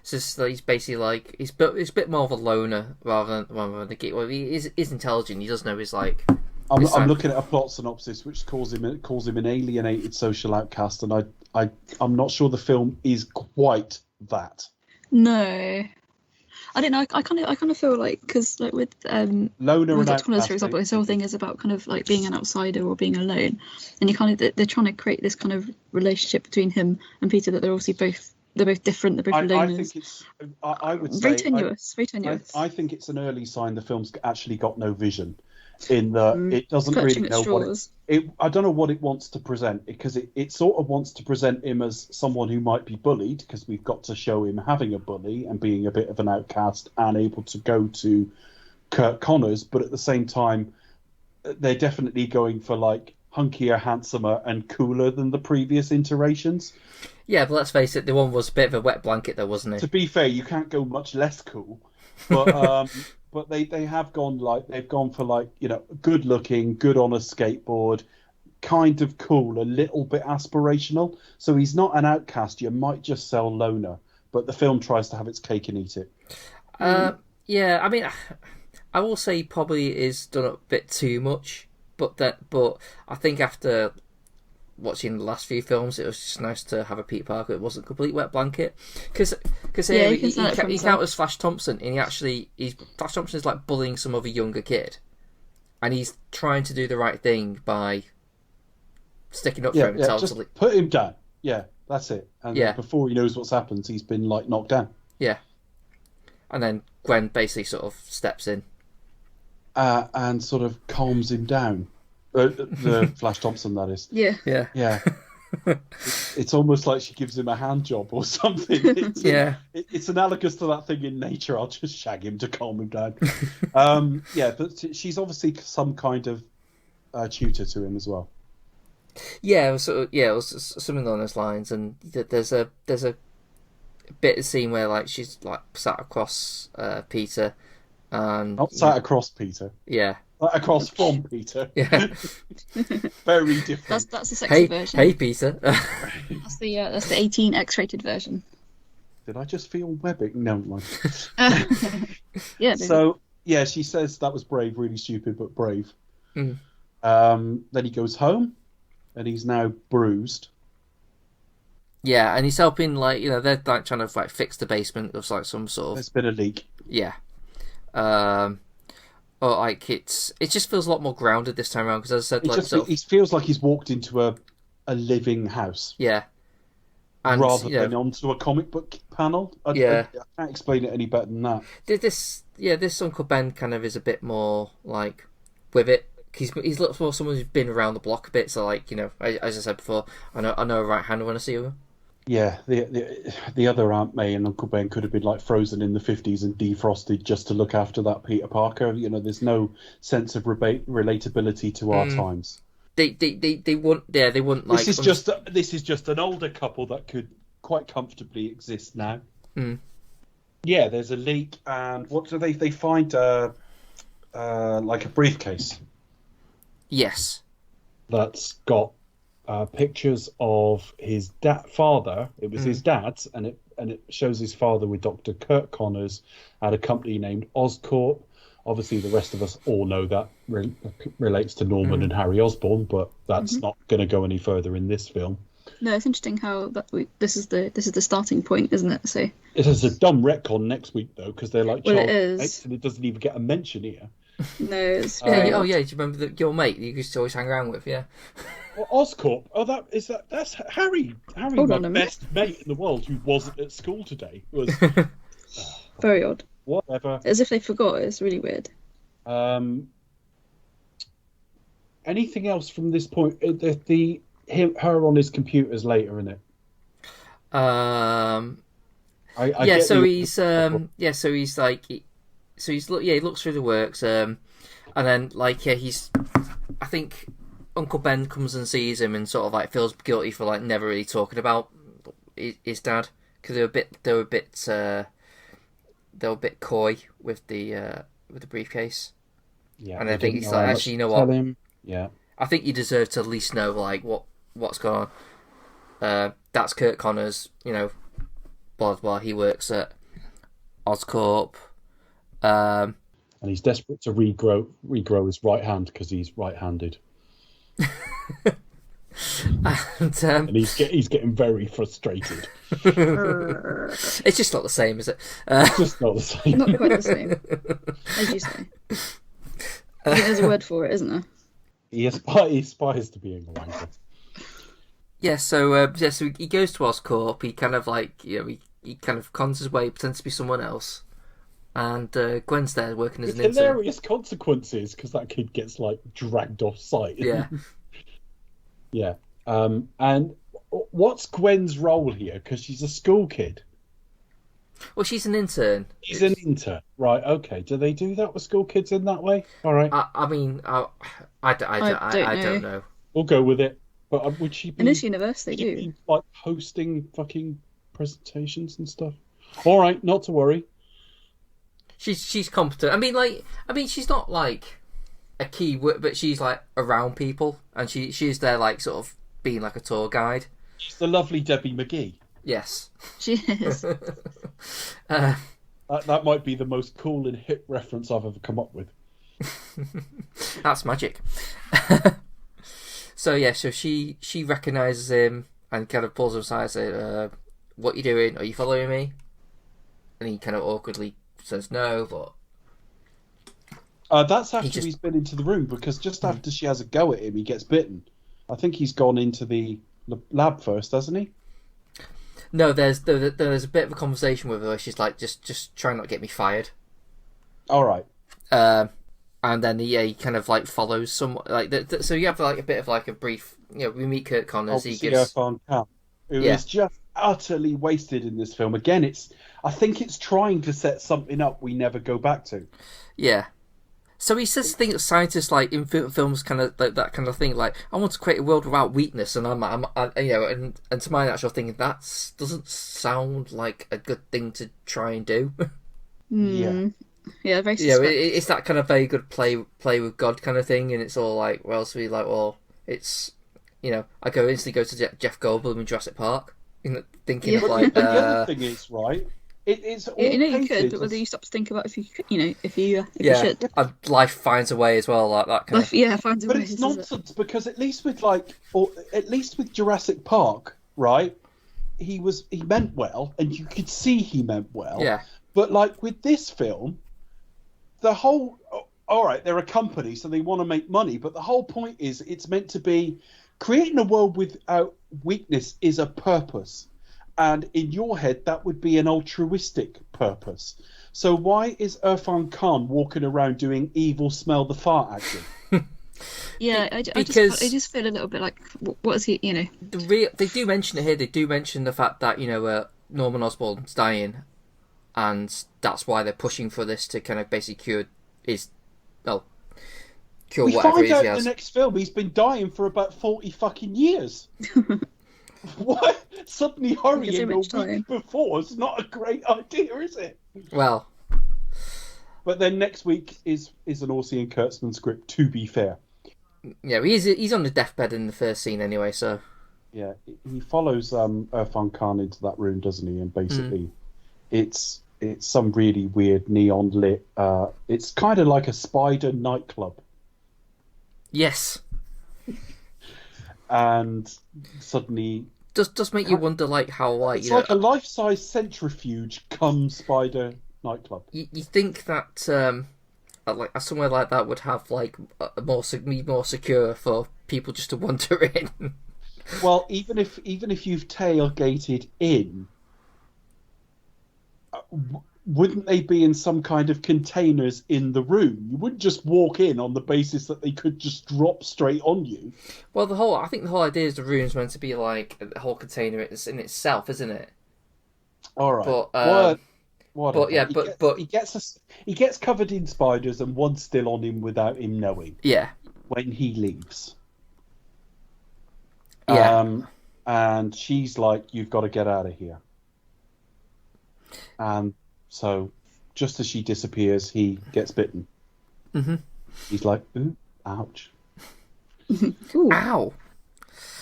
It's just like, he's basically like he's a bit more of a loner rather than the geek. Well, he is intelligent. He does know his like. I'm looking at a plot synopsis which calls him an alienated social outcast, and I'm not sure the film is quite that. No, I don't know. I kind of feel like because like with loner and Curt Connors, for example, his whole thing is about kind of like being an outsider or being alone, and you kind of they're trying to create this kind of relationship between him and Peter that they're obviously both different. They're both loners. I think it's. I would say very tenuous. Very tenuous. I think it's an early sign the film's actually got no vision. In that it doesn't really know what I don't know what it wants to present, because it sort of wants to present him as someone who might be bullied, because we've got to show him having a bully and being a bit of an outcast and able to go to Curt Connors, but at the same time they're definitely going for like hunkier, handsomer and cooler than the previous iterations. Yeah, but let's face it, the one was a bit of a wet blanket though, wasn't it? To be fair, you can't go much less cool, but but they have gone for like, you know, good looking, good on a skateboard, kind of cool, a little bit aspirational. So he's not an outcast. You might just sell loner, but the film tries to have its cake and eat it. Yeah, I mean, I will say he probably is done a bit too much, but I think after watching the last few films, it was just nice to have a Peter Parker. It wasn't a complete wet blanket, because he counters Flash Thompson, and Flash Thompson is like bullying some other younger kid, and he's trying to do the right thing by sticking up for him. Just put him down. Yeah, that's it. And before he knows what's happened, he's been like knocked down. Yeah, and then Gwen basically sort of steps in and sort of calms him down. The Flash Thompson, that is. Yeah. It's almost like she gives him a hand job or something. It's analogous to that thing in Nature. I'll just shag him to calm him down. But she's obviously some kind of tutor to him as well. Yeah, it was something along those lines. And there's a bit of scene where like she's like sat across Peter, and not sat across Peter. Yeah. Across from Peter. Yeah. Very different. That's the sexy version. Hey, Peter. That's the 18 X-rated version. Did I just feel webbing? No, mind. Yeah. So she says that was brave, really stupid, but brave. Mm. Then he goes home, and he's now bruised. Yeah, and he's helping, like, you know, they're like trying to like fix the basement of like some sort of. There's been a leak. Yeah. Or like it just feels a lot more grounded this time around, because as I said, it feels like he's walked into a living house. Yeah. And, rather than onto a comic book panel. I can't explain it any better than that. This Uncle Ben kind of is a bit more like with it. He's looks more someone who's been around the block a bit. So like, you know, as I said before, I know a right hand when I see one. Yeah, the other Aunt May and Uncle Ben could have been like frozen in the 50s and defrosted just to look after that Peter Parker. There's no sense of relatability to our times. They wouldn't like. This is just an older couple that could quite comfortably exist now. Mm. Yeah, there's a leak, and what do they find? Like a briefcase. Yes. That's got pictures of his father. It was his dad's, and it shows his father with Dr. Curt Connors at a company named Oscorp. Obviously, the rest of us all know that relates to Norman and Harry Osborn, but that's not going to go any further in this film. No, it's interesting how this is the starting point, isn't it? So it has a dumb retcon next week though, because they're like it is, mates, and it doesn't even get a mention here. No, it's do you remember your mate you used to always hang around with? Yeah. Well, Oscorp. Oh, that's Harry. Harry, my best mate in the world, who wasn't at school today. Was very odd. Whatever. As if they forgot. It's really weird. Anything else from this point? Her on his computers later, isn't it? He looks through the works, and then I think Uncle Ben comes and sees him and sort of like feels guilty for like never really talking about his dad, because they were a bit coy with the briefcase. Yeah, and I think he's like, actually, you know what? Him. Yeah, I think you deserve to at least know like what's going on. That's Curt Connors, blah blah blah. He works at Oscorp. And he's desperate to regrow his right hand because he's right-handed. And he's getting very frustrated. It's just not the same, is it? It's just not the same. Not quite the same, as you say. I think there's a word for it, isn't there? He aspires to being a wanker. Yeah, so he goes to Oscorp. He kind of he kind of cons his way, pretends to be someone else. And Gwen's there working as an intern. Hilarious consequences, because that kid gets like dragged off site. Yeah. Yeah. And what's Gwen's role here? Because she's a school kid. Well, she's an intern. She's an intern, right? Okay. Do they do that with school kids in that way? All right. I don't know. We'll go with it. But would she be? In this universe, they do. Be, like hosting fucking presentations and stuff. All right, not to worry. She's competent. I mean, she's not like a key, but she's like around people, and she's there like sort of being like a tour guide. She's the lovely Debbie McGee. Yes, she is. That might be the most cool and hip reference I've ever come up with. That's magic. So she recognises him and kind of pulls him aside and says, "What are you doing? Are you following me?" And he kind of awkwardly says no, but that's after he's been into the room, because just after she has a go at him, he gets bitten. I think he's gone into the lab first, hasn't he? No, there's a bit of a conversation with her where she's like, just try not to get me fired. All right. And then he kind of like follows some like so you have like a bit of like a brief, we meet Curt Connors. He gives who is just utterly wasted in this film. Again, I think it's trying to set something up we never go back to. Yeah. So he says things that scientists like in films kind of like that kind of thing, like I want to create a world without weakness, and and to my natural thinking, that doesn't sound like a good thing to try and do. Yeah, very suspect. It's that kind of very good play with God kind of thing, and it's all like, it's I instantly go to Jeff Goldblum in Jurassic Park, thinking of like. The other thing is, right. It's all you could, but whether you stop to think about if you should. And life finds a way as well, like that kind of. Finds a way. But it's nonsense, because at least with Jurassic Park, right? He meant well, and you could see he meant well. Yeah. But like with this film, the whole all right, they're a company, so they want to make money, but the whole point is it's meant to be creating a world without weakness is a purpose. And in your head, that would be an altruistic purpose. So why is Irfan Khan walking around doing evil smell the fart acting? Yeah, because I just feel a little bit like, what is he? You know, they do mention it here. They do mention the fact that Norman Osborn's dying, and that's why they're pushing for this to kind of basically cure we whatever find it is out he in has. the next film he's been dying for about 40 fucking years. What? Suddenly hurrying a week before is not a great idea, is it? Well, but then next week is an Orsi and Kurtzman script, to be fair. Yeah, he's on the deathbed in the first scene anyway, so... Yeah, he follows Irfan Khan into that room, doesn't he? And basically, it's some really weird neon lit... it's kind of like a spider nightclub. Yes. And suddenly... Does make you wonder, like, how, like... It's like a life-size centrifuge come spider nightclub. You think that... like somewhere like that would have like more secure for people just to wander in. Well, even if you've tailgated in, wouldn't they be in some kind of containers in the room? You wouldn't just walk in on the basis that they could just drop straight on you. Well, I think the whole idea is the room's meant to be like a whole container in itself, isn't it? All right. But whatever. But yeah, he gets covered in spiders and one's still on him without him knowing. Yeah. When he leaves. Yeah. And she's like, "You've got to get out of here." And so, just as she disappears, he gets bitten. Mm-hmm. He's like, "Ooh, ouch." Ooh. Ow.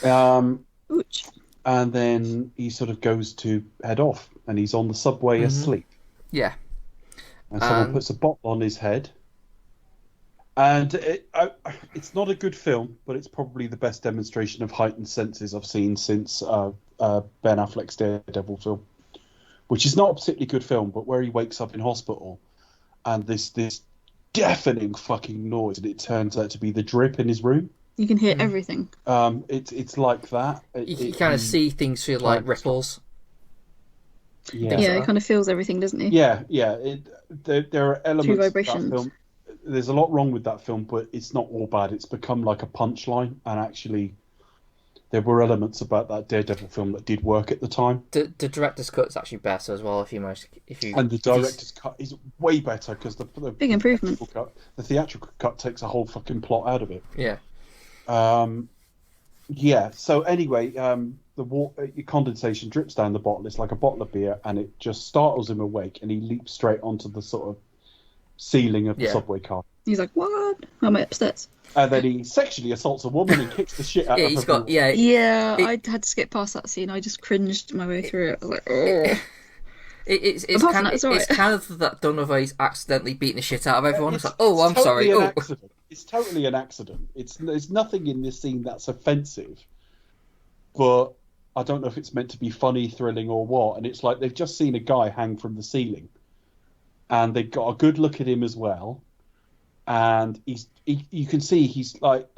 Ouch. And then he sort of goes to head off, and he's on the subway asleep. Yeah. And someone puts a bottle on his head. And it's not a good film, but it's probably the best demonstration of heightened senses I've seen since Ben Affleck's Daredevil film, which is not a particularly good film, but where he wakes up in hospital and this deafening fucking noise, and it turns out to be the drip in his room. You can hear everything. It's like that. You kind of see things through like ripples. Yeah, he kind of feels everything, doesn't he? Yeah. There are elements of that vibrations. film. There's a lot wrong with that film, but it's not all bad. It's become like a punchline, and actually, there were elements about that Daredevil film that did work at the time. The director's cut is actually better as well. And the director's cut is way better because the big improvement. The theatrical cut takes a whole fucking plot out of it. Yeah. Yeah. So anyway, the condensation drips down the bottle. It's like a bottle of beer, and it just startles him awake, and he leaps straight onto the sort of ceiling of the subway car. He's like, "What? How am I upstairs?" And then he sexually assaults a woman and kicks the shit out of her. I had to skip past that scene. I just cringed my way through it. I was like, "Oh." It's kind of that done where he's accidentally beating the shit out of everyone. It's like, "Oh, I'm sorry." It's totally an accident. There's nothing in this scene that's offensive, but I don't know if it's meant to be funny, thrilling, or what. And it's like they've just seen a guy hang from the ceiling, and they've got a good look at him as well. And you can see he's like,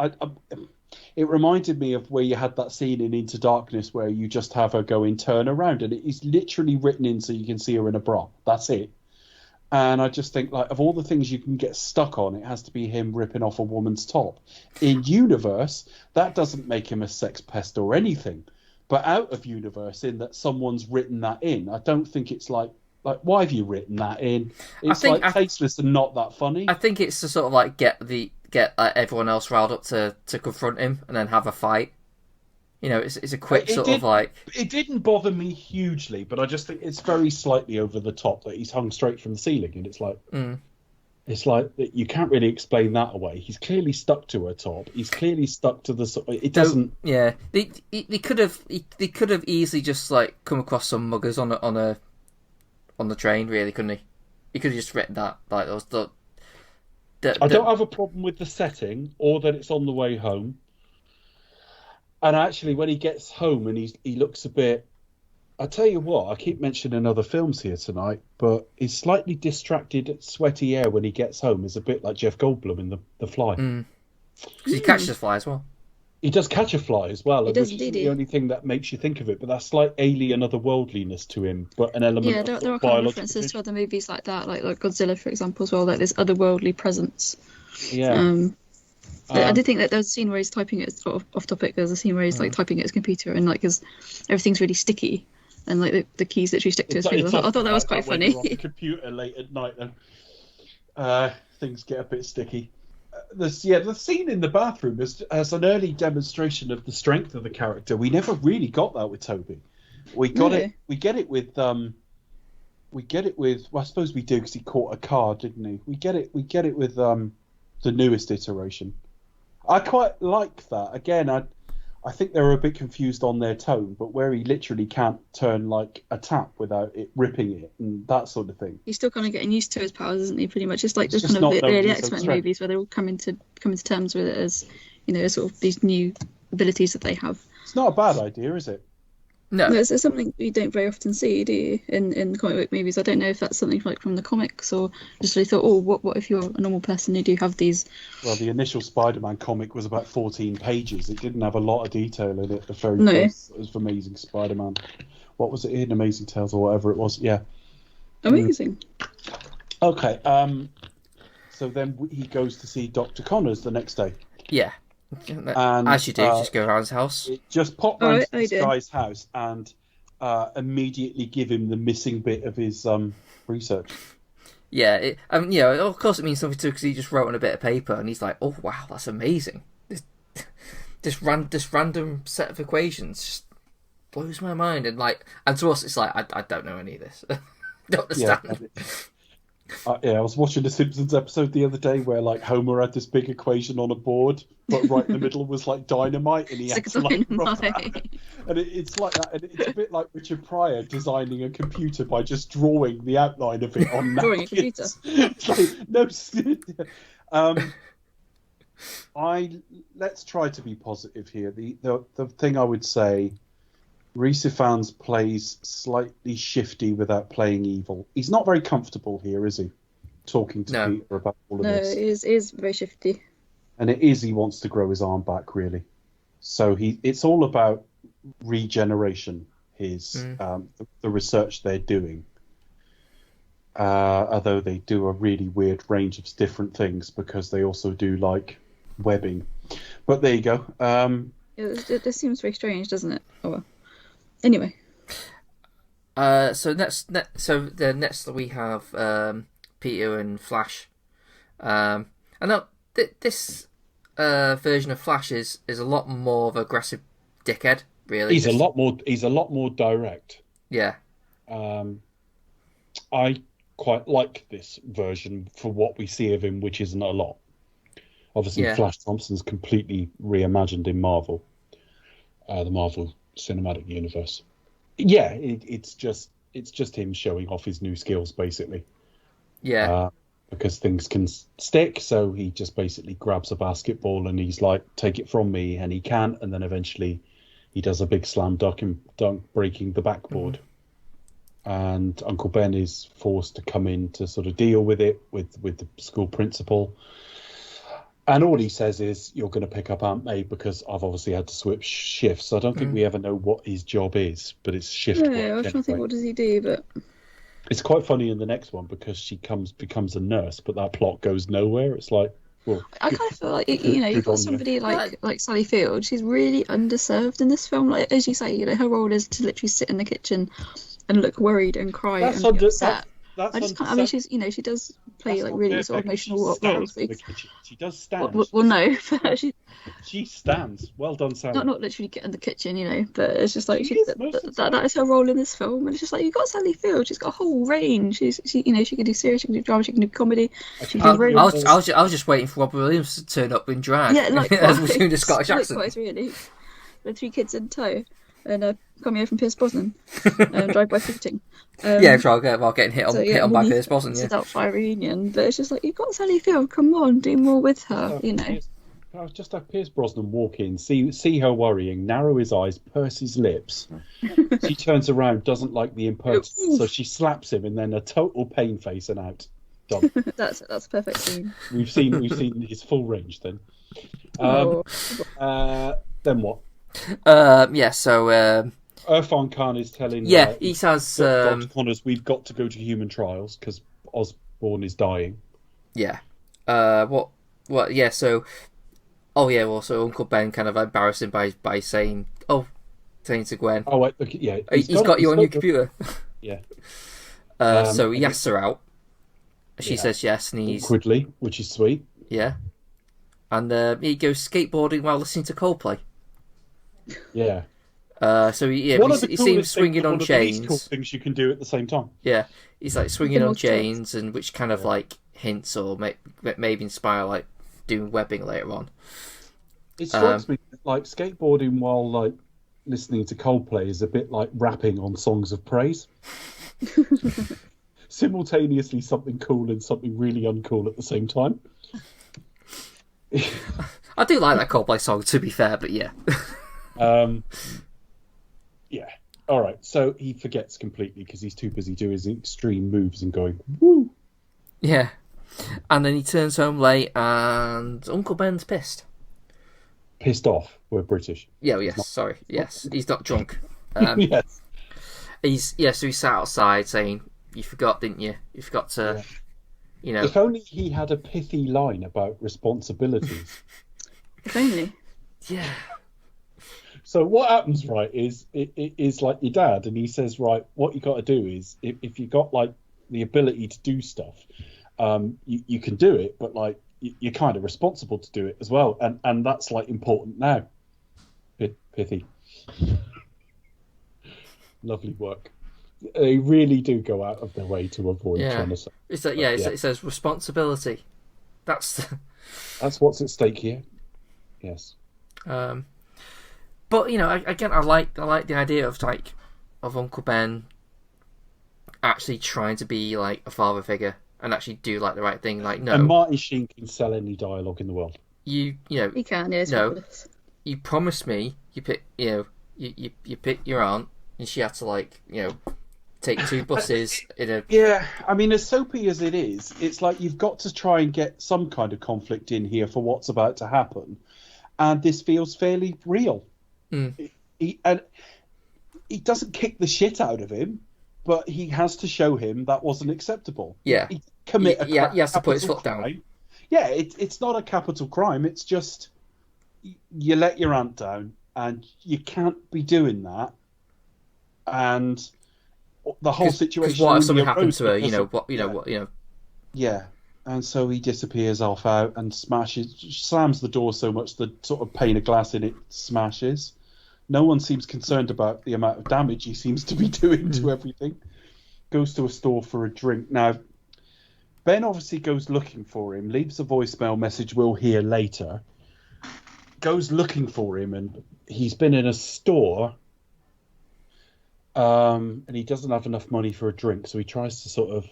it reminded me of where you had that scene in Into Darkness where you just have her go in turn around, and it's literally written in so you can see her in a bra. That's it. And I just think, like, of all the things you can get stuck on, it has to be him ripping off a woman's top. In universe, that doesn't make him a sex pest or anything. But out of universe, in that someone's written that in, I don't think it's like, why have you written that in? It's tasteless and not that funny. I think it's to sort of like get everyone else riled up to confront him and then have a fight. You know, it's a quick of like... It didn't bother me hugely, but I just think it's very slightly over the top that he's hung straight from the ceiling, and it's like... It's like, you can't really explain that away. He's clearly stuck to her top. He's clearly stuck to the... It doesn't... Yeah, they could have easily just like come across some muggers on the train, really, couldn't he? He could have just written that. Like, there was I don't have a problem with the setting, or that it's on the way home. And actually, when he gets home and he looks a bit... I tell you what, I keep mentioning other films here tonight, but his slightly distracted, sweaty air when he gets home is a bit like Jeff Goldblum in The Fly. Because he catches a fly as well. He does catch a fly as well, which is the only thing that makes you think of it. But that slight alien otherworldliness to him, but an element of there are kind of references to other movies like that, like Godzilla, for example, as well. Like this otherworldly presence. Yeah. I did think that there was a scene where he's typing it off topic. There's a scene where he's like typing at his computer and like everything's really sticky and like the keys literally stick to his fingers. I thought that was quite funny. On the computer late at night, and things get a bit sticky. The scene in the bathroom is as an early demonstration of the strength of the character. We never really got that with Toby. We get it with. Well, I suppose we do because he caught a car, didn't he? We get it with the newest iteration. I quite like that. Again, I think they were a bit confused on their tone, but where he literally can't turn like a tap without it ripping it and that sort of thing. He's still kind of getting used to his powers, isn't he? Pretty much, it's like just kind of the early X-Men movies where they're all coming to terms with it as, you know, sort of these new abilities that they have. It's not a bad idea, is it? No, it's something you don't very often see, do you, in comic book movies? I don't know if that's something like from the comics or just really thought, what if you're a normal person who do have these. Well, the initial Spider-Man comic was about 14 pages. It didn't have a lot of detail in it. The very first was Amazing Spider-Man. What was it in Amazing Tales or whatever it was? Yeah. Amazing. Okay. So then he goes to see Dr. Connors the next day. Yeah. And, as you do, just go around his house. Just pop round to this guy's house and immediately give him the missing bit of his research. Yeah, you know, of course it means something too because he just wrote on a bit of paper and he's like, "Oh wow, that's amazing! This random set of equations just blows my mind." And to us, it's like, I don't know any of this. Don't understand. I was watching a Simpsons episode the other day where like Homer had this big equation on a board, but right in the middle was like dynamite, and he had to like rub that. And it's like that, and it's a bit like Richard Pryor designing a computer by just drawing the outline of it on drawing a computer. Let's try to be positive here. The thing I would say, Rhys Ifans plays slightly shifty without playing evil. He's not very comfortable here, is he? Talking to Peter about all of this. No, it is very shifty. And he wants to grow his arm back, really. So it's all about regeneration, the research they're doing. Although they do a really weird range of different things because they also do, like, webbing. But there you go. This seems very strange, doesn't it? Oh, well. Anyway. So next we have Peter and Flash. And this version of Flash is a lot more of an aggressive dickhead. Really, he's a lot more direct. Yeah. I quite like this version for what we see of him, which isn't a lot. Obviously, Flash Thompson's completely reimagined in Marvel, the Marvel Cinematic Universe. Yeah, it's just him showing off his new skills, basically. Yeah. Because things can stick, so he just basically grabs a basketball and he's like, "Take it from me," and he can't, and then eventually he does a big slam dunk, breaking the backboard. And Uncle Ben is forced to come in to sort of deal with it with the school principal. And all he says is, "You're going to pick up Aunt May because I've obviously had to switch shifts." So I don't think we ever know what his job is, but it's shift work. I was trying to think, what does he do? But it's quite funny in the next one because she becomes a nurse, but that plot goes nowhere. It's like, well, I kind of feel like you've got somebody like Sally Field. She's really underserved in this film. Like, as you say, her role is to literally sit in the kitchen and look worried and cry and be upset. She's she does play like really sort of emotional roles. She does stand. Well, no, but she stands. Well done, Sally. Not literally get in the kitchen, but it's just like that is her role in this film, and it's just like you've got Sally Field. She's got a whole range. She can do serious, she can do drama, she can do comedy. I was just waiting for Rob Williams to turn up in drag. Yeah, like as we do the Scottish accent. Likewise, really. The 3 kids in tow. And a cameo from Pierce Brosnan, Drive-By Shooting. While getting hit on by Pierce Brosnan. It's out for a reunion, but it's just like, you've got Sally Field, come on, do more with her, Just have Pierce Brosnan walk in, see her worrying, narrow his eyes, purse his lips. She turns around, doesn't like the impertinence, so she slaps him, and then a total pain face and out. Done. That's a perfect scene. We've seen his full range then. Then what? So Irfan Khan is telling he says Dr. Connors, we've got to go to human trials because Osborn is dying. So Oh yeah, well, so Uncle Ben kind of embarrassed him by saying to Gwen, Oh, wait, look, yeah, he's got you on your computer. Yeah. So he asks her out. She says yes, and he's awkwardly, which is sweet. Yeah, and he goes skateboarding while listening to Coldplay. Yeah. So he seems swinging on chains. One of the cool things you can do at the same time. Yeah, he's like swinging on chains, and which kind of like hints or maybe inspire like doing webbing later on. It strikes me like skateboarding while like listening to Coldplay is a bit like rapping on songs of praise. Simultaneously something cool and something really uncool at the same time. I do like that Coldplay song, to be fair, but yeah. Yeah. All right. So he forgets completely because he's too busy doing his extreme moves and going, woo! Yeah. And then he turns home late and Uncle Ben's pissed. Pissed off. We're British. Yeah, yes, sorry. Yes, he's not drunk. Yes. So he sat outside saying, you forgot, didn't you? You forgot to, If only he had a pithy line about responsibilities. If only. Yeah. So what happens, right, is it is like your dad, and he says, right, what you got to do is, if you got like the ability to do stuff, you can do it, but like you're kind of responsible to do it as well, and that's like important now. Pithy. Lovely work. They really do go out of their way to avoid trying to say. It's like, it says responsibility. That's what's at stake here. Yes. But again, I like the idea of Uncle Ben actually trying to be like a father figure and actually do like the right thing. Like no, and Martin Sheen can sell any dialogue in the world. He can. Yeah, fabulous. You promised me you pick you pick your aunt and she had to take 2 buses in a... Yeah, I mean, as soapy as it is, it's like you've got to try and get some kind of conflict in here for what's about to happen. And this feels fairly real. Mm. He doesn't kick the shit out of him, but he has to show him that wasn't acceptable. Yeah. He has to put his foot down. Yeah, it's not a capital crime. It's just you let your aunt down and you can't be doing that. And... the whole situation. What if something happened to her? Yeah, and so he disappears off out and slams the door so much the sort of pane of glass in it smashes. No one seems concerned about the amount of damage he seems to be doing to everything. Goes to a store for a drink. Now, Ben obviously goes looking for him, leaves a voicemail message we'll hear later. Goes looking for him, and he's been in a store. And he doesn't have enough money for a drink, so he tries to sort of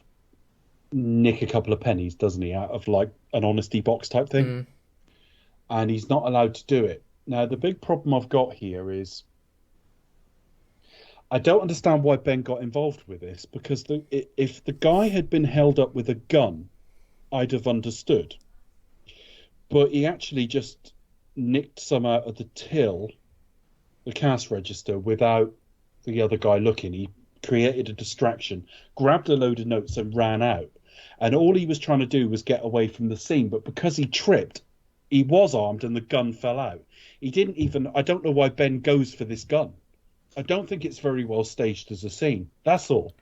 nick a couple of pennies, doesn't he, out of like an honesty box type thing. Mm. And he's not allowed to do it. Now, the big problem I've got here is I don't understand why Ben got involved with this, because if the guy had been held up with a gun, I'd have understood. But he actually just nicked some out of the till, the cash register, without the other guy looking. He created a distraction, grabbed a load of notes and ran out. And all he was trying to do was get away from the scene. But because he tripped, he was armed and the gun fell out. He didn't even... I don't know why Ben goes for this gun. I don't think it's very well staged as a scene. That's all.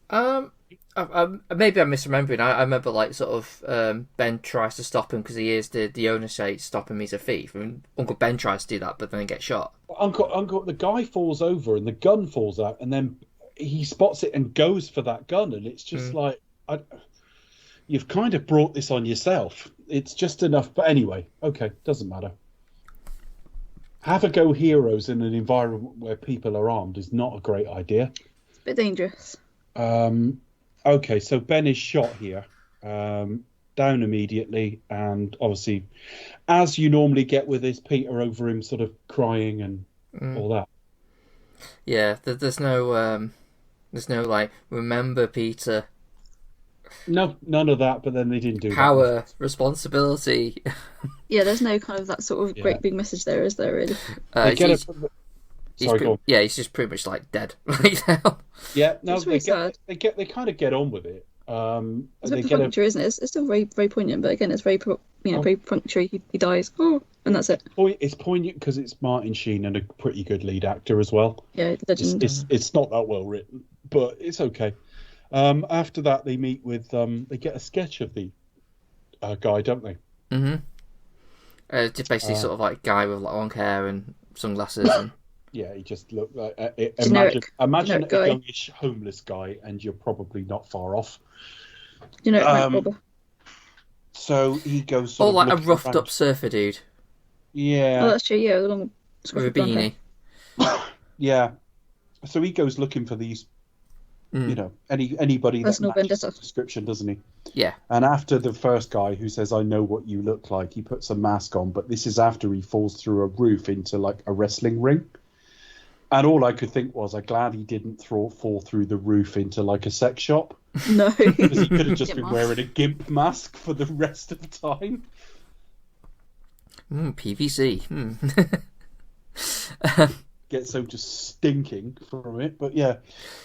Maybe I'm misremembering. I remember Ben tries to stop him because he hears the owner say, stop him, he's a thief. And Uncle Ben tries to do that, but then gets shot. Uncle, the guy falls over and the gun falls out, and then he spots it and goes for that gun, and it's just like, you've kind of brought this on yourself. It's just enough. But anyway, okay, doesn't matter. Have a go heroes in an environment where people are armed is not a great idea. It's a bit dangerous. Okay, so Ben is shot here, down immediately, and obviously, as you normally get with this, Peter over him sort of crying and all that. Yeah, there's no remember Peter. No, none of that, but then they didn't do power, responsibility. Yeah, there's no kind of that sort of great big message there, is there, really? He's just pretty much like dead right now. Yeah, no, they kind of get on with it. It's a They bit get a perfunctory, isn't it? It's still very, very poignant, but again, it's very, very perfunctory. He dies, and that's it. It's poignant because it's Martin Sheen and a pretty good lead actor as well. Yeah, legend. It's not that well written, but it's okay. After that, they meet with they get a sketch of the guy, don't they? Mm-hmm. Just basically sort of like a guy with like long hair and sunglasses. And... Yeah, he just looked like Generic imagine guy. a youngish homeless guy, and you're probably not far off. Bank robber. So he goes. Or like a roughed up surfer dude. Yeah. Oh, that's true. Yeah, with a long With a beanie. Yeah. So he goes looking for these. Anybody Personal that matches vendetta. the description, doesn't he? Yeah. And after the first guy who says, "I know what you look like," he puts a mask on, but this is after he falls through a roof into like a wrestling ring. And all I could think was, I'm glad he didn't fall through the roof into like a sex shop. No. Because he could have just been wearing a gimp mask for the rest of the time. PVC. Get so just stinking from it. But yeah.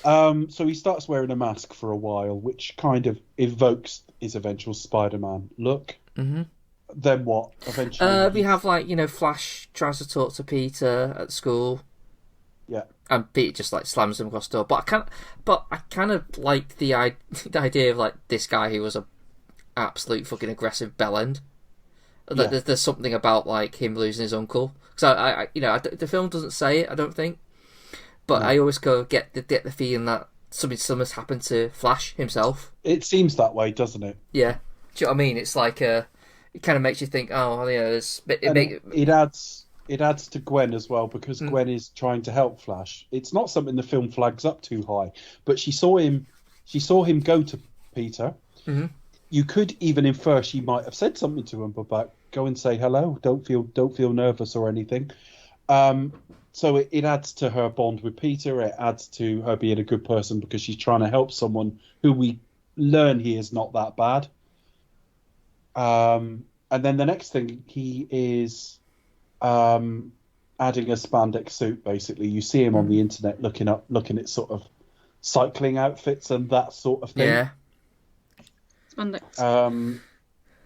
So he starts wearing a mask for a while, which kind of evokes his eventual Spider-Man look. Mm-hmm. Then what? Eventually. We have Flash tries to talk to Peter at school. Yeah. And Peter just like slams him across the door. But I kind of like the idea of like this guy who was a absolute fucking aggressive bellend. Yeah. There's something about like him losing his uncle. So the film doesn't say it, I don't think. But I always get the feeling that something similar has happened to Flash himself. It seems that way, doesn't it? Yeah. Do you know what I mean? It's like it kind of makes you think, there's It adds to Gwen as well, because Gwen is trying to help Flash. It's not something the film flags up too high, but she saw him go to Peter. Mm-hmm. You could even infer she might have said something to him about go and say hello. Don't feel nervous or anything. So it adds to her bond with Peter. It adds to her being a good person because she's trying to help someone who we learn he is not that bad. And then the next thing, he is adding a spandex suit. Basically, you see him on the internet looking at sort of cycling outfits and that sort of thing. Yeah. Spandex.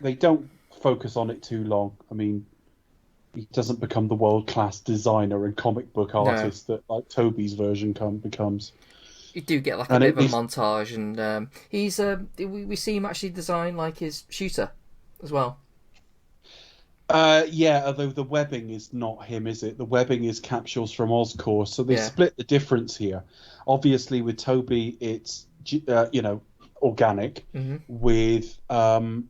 They don't focus on it too long. I mean, he doesn't become the world-class designer and comic book artist that like Toby's version becomes. You do get like a bit of a montage, and he's we see him actually design like his shooter as well. Yeah, although the webbing is not him, is it? The webbing is capsules from Oscorp, so they split the difference here. Obviously, with Toby, it's organic. Mm-hmm.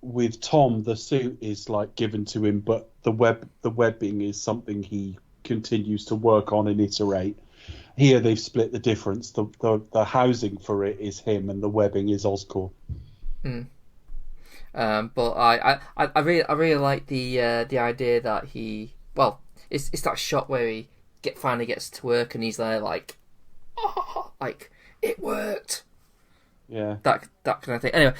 With Tom, the suit is like given to him, but the webbing is something he continues to work on and iterate. Here, they've split the difference. The housing for it is him, and the webbing is Oscorp. Mm. But I really like the idea that it's that shot where he finally gets to work and he's there like it worked. Yeah, that kind of thing. Anyway,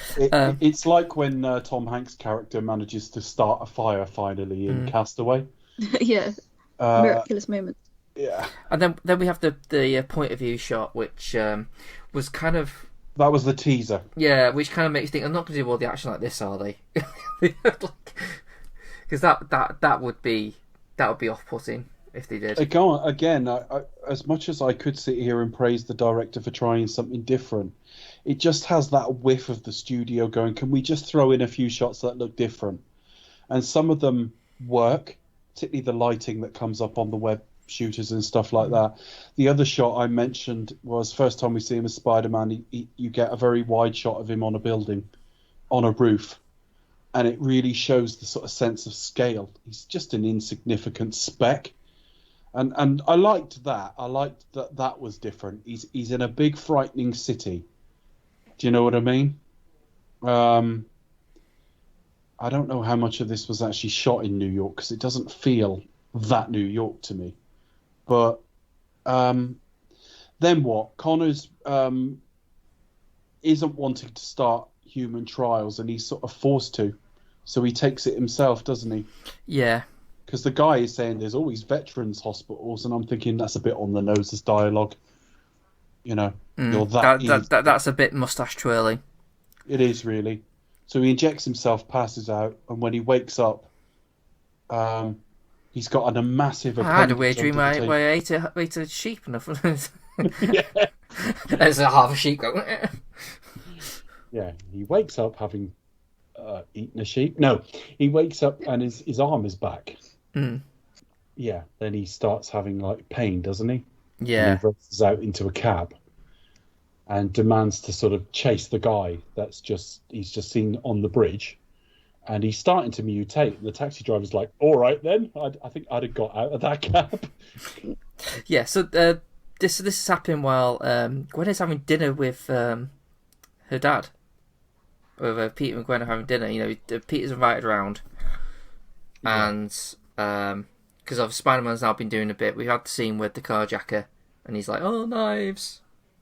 it's like when Tom Hanks' character manages to start a fire finally in Castaway. Yeah, miraculous moment. Yeah, and then we have the point of view shot, which was kind of. That was the teaser. Yeah, which kind of makes you think, I'm not going to do all the action like this, are they? Because that would be off-putting if they did. Again, I, as much as I could sit here and praise the director for trying something different, it just has that whiff of the studio going, can we just throw in a few shots that look different? And some of them work, particularly the lighting that comes up on the web shooters and stuff like that. The other shot I mentioned was first time we see him as Spider-Man, you get a very wide shot of him on a building, on a roof, and it really shows the sort of sense of scale. He's just an insignificant speck, and I liked that. I liked that was different. He's in a big frightening city. Do you know what I mean? I don't know how much of this was actually shot in New York, because it doesn't feel that New York to me. But then what? Connors isn't wanting to start human trials, and he's sort of forced to. So he takes it himself, doesn't he? Yeah. Because the guy is saying there's always veterans hospitals, and I'm thinking that's a bit on the nose as dialogue. You know, you're that easy. That's a bit mustache twirling. It is really. So he injects himself, passes out, and when he wakes up, he's got a massive. I had a weird dream where I ate a sheep and Yeah. There's a half a sheep going. Yeah, he wakes up having eaten a sheep. No, he wakes up and his arm is back. Mm. Yeah, then he starts having like pain, doesn't he? Yeah. And he rushes out into a cab and demands to sort of chase the guy he's just seen on the bridge. And he's starting to mutate. And the taxi driver's like, all right then, I think I'd have got out of that cab. Yeah, so this is happening while Gwen is having dinner with her dad. With Peter and Gwen are having dinner. You know, Peter's invited around. Yeah. And because of Spider-Man's now been doing a bit, we had the scene with the carjacker. And he's like, oh, knives.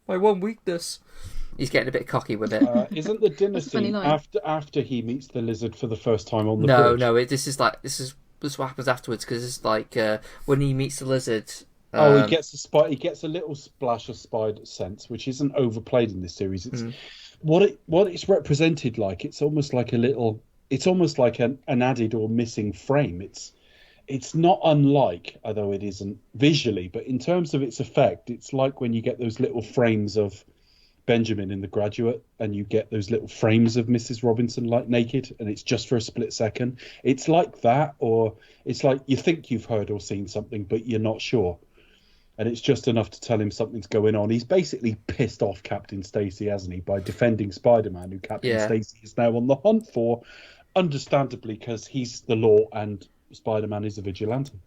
My one weakness. He's getting a bit cocky with it. Isn't the dinner scene after he meets the lizard for the first time on the bridge? No. This is what happens afterwards, because it's like when he meets the lizard. He gets a little splash of spider sense, which isn't overplayed in this series. It's what it's represented like. It's almost like an added or missing frame. It's not unlike, although it isn't visually, but in terms of its effect, it's like when you get those little frames of Benjamin in The Graduate, and you get those little frames of Mrs. Robinson like naked, and it's just for a split second. It's like that, or it's like you think you've heard or seen something, but you're not sure. And it's just enough to tell him something's going on. He's basically pissed off Captain Stacy, hasn't he, by defending Spider-Man, who Captain Stacy is now on the hunt for, understandably, because he's the law and Spider-Man is a vigilante.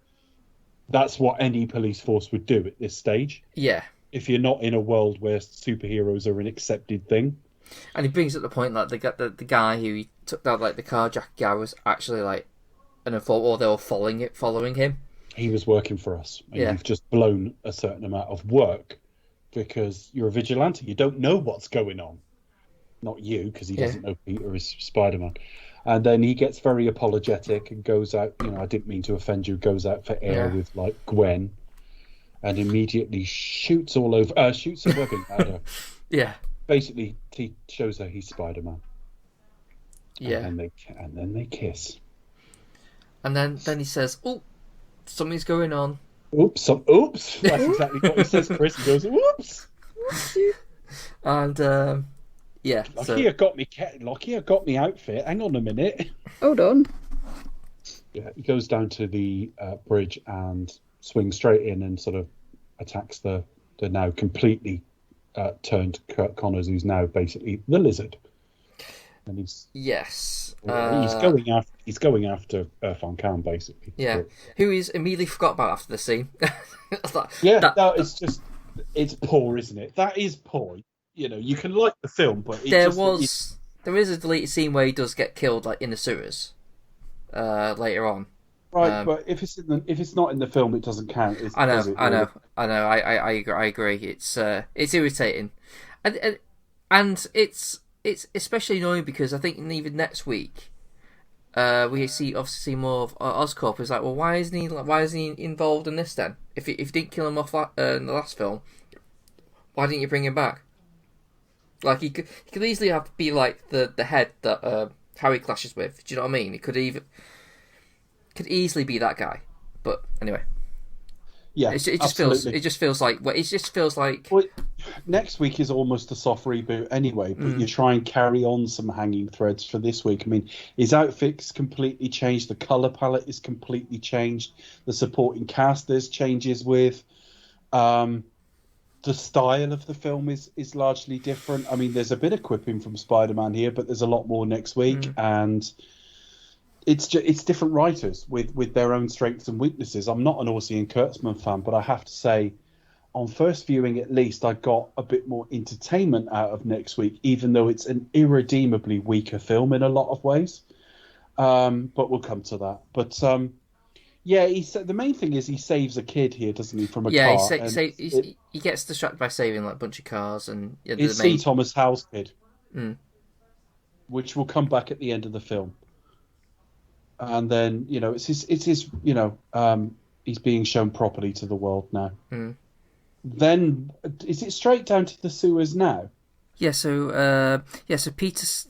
That's what any police force would do at this stage. Yeah. If you're not in a world where superheroes are an accepted thing. And he brings up the point that the guy who he took down, like the carjacker guy, was actually like an informant, or they were following him. He was working for us. And you've just blown a certain amount of work because you're a vigilante. You don't know what's going on. Not you, because he doesn't know Peter is Spider-Man. And then he gets very apologetic and goes out, I didn't mean to offend you, goes out for air with like Gwen. And immediately shoots a webbing at her. Yeah. Basically, he shows her he's Spider-Man. Yeah. And then they kiss. And then he says, "Oh, something's going on." Oops! That's exactly what he says. Chris he goes, "Oops!" And Lockyer got me outfit. Hang on a minute. Hold on. Yeah, he goes down to the bridge and swings straight in and sort of attacks the now completely turned Curt Connors, who's now basically the lizard. And he's going after Van Cam, basically. Yeah, but, who he's immediately forgot about after the scene. It's poor, isn't it? That is poor. You can like the film, but there is a deleted scene where he does get killed, like in the sewers, later on. Right, but if it's not in the film, it doesn't count. I know. I agree. It's irritating, and it's especially annoying because I think even next week, we see more of Oscorp. It's like, well, why isn't he involved in this then? If you didn't kill him off in the last film, why didn't you bring him back? Like he could easily have to be like the head that Harry clashes with. Do you know what I mean? It could easily be that guy, but anyway. Yeah, it just feels like. Well, next week is almost a soft reboot anyway, but you try and carry on some hanging threads for this week. I mean, his outfit's completely changed. The color palette is completely changed. The supporting cast there's changes with. The style of the film is largely different. I mean, there's a bit of quipping from Spider-Man here, but there's a lot more next week, and it's different writers with their own strengths and weaknesses. I'm not an Orsi and Kurtzman fan, but I have to say, on first viewing at least, I got a bit more entertainment out of next week, even though it's an irredeemably weaker film in a lot of ways. But we'll come to that. But the main thing is he saves a kid here, doesn't he, from a car? Yeah, he gets distracted by saving like a bunch of cars, and it's C. Thomas Howell's kid, which will come back at the end of the film. And then it's his he's being shown properly to the world now. then is it straight down to the sewers now? Yeah. So Peter's.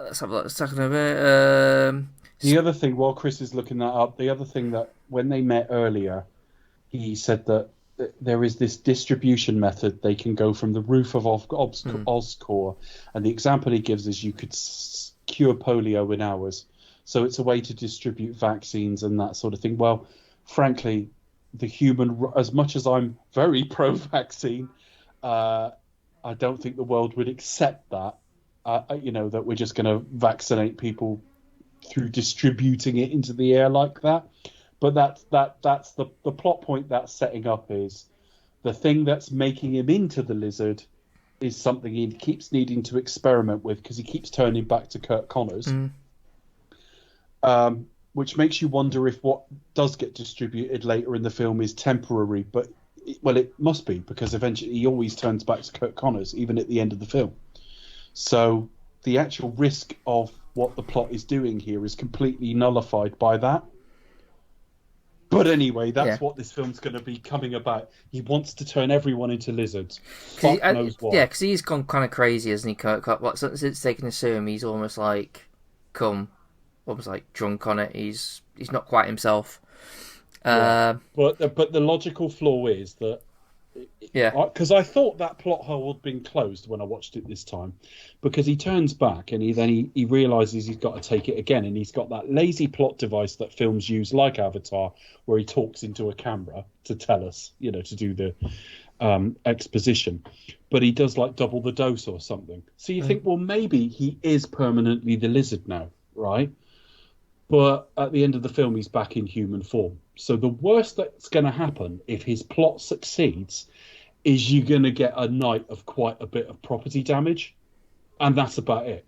Let's have a look. A second over. The other thing, while Chris is looking that up, the other thing that when they met earlier, he said that there is this distribution method. They can go from the roof of Oscorp, and the example he gives is you could cure polio in hours. So it's a way to distribute vaccines and that sort of thing. Well, frankly, as much as I'm very pro-vaccine, I don't think the world would accept that. That we're just going to vaccinate people through distributing it into the air like that. But that's the plot point that's setting up is the thing that's making him into the lizard is something he keeps needing to experiment with because he keeps turning back to Curt Connors, which makes you wonder if what does get distributed later in the film is temporary. But it must be because eventually he always turns back to Curt Connors, even at the end of the film. So the actual risk of what the plot is doing here is completely nullified by that. But anyway, that's what this film's going to be coming about. He wants to turn everyone into lizards. Fuck knows what. Yeah, because he's gone kind of crazy, hasn't he, Kurt? Since taking the serum, he's almost like almost like drunk on it. He's not quite himself. But the logical flaw is that because I thought that plot hole had been closed when I watched it this time, because he turns back and he realizes he's got to take it again, and he's got that lazy plot device that films use like Avatar, where he talks into a camera to tell us, to do the exposition, but he does like double the dose or something. So you think, well, maybe he is permanently the lizard now, right? But at the end of the film, he's back in human form. So the worst that's going to happen if his plot succeeds is you're going to get a night of quite a bit of property damage. And that's about it.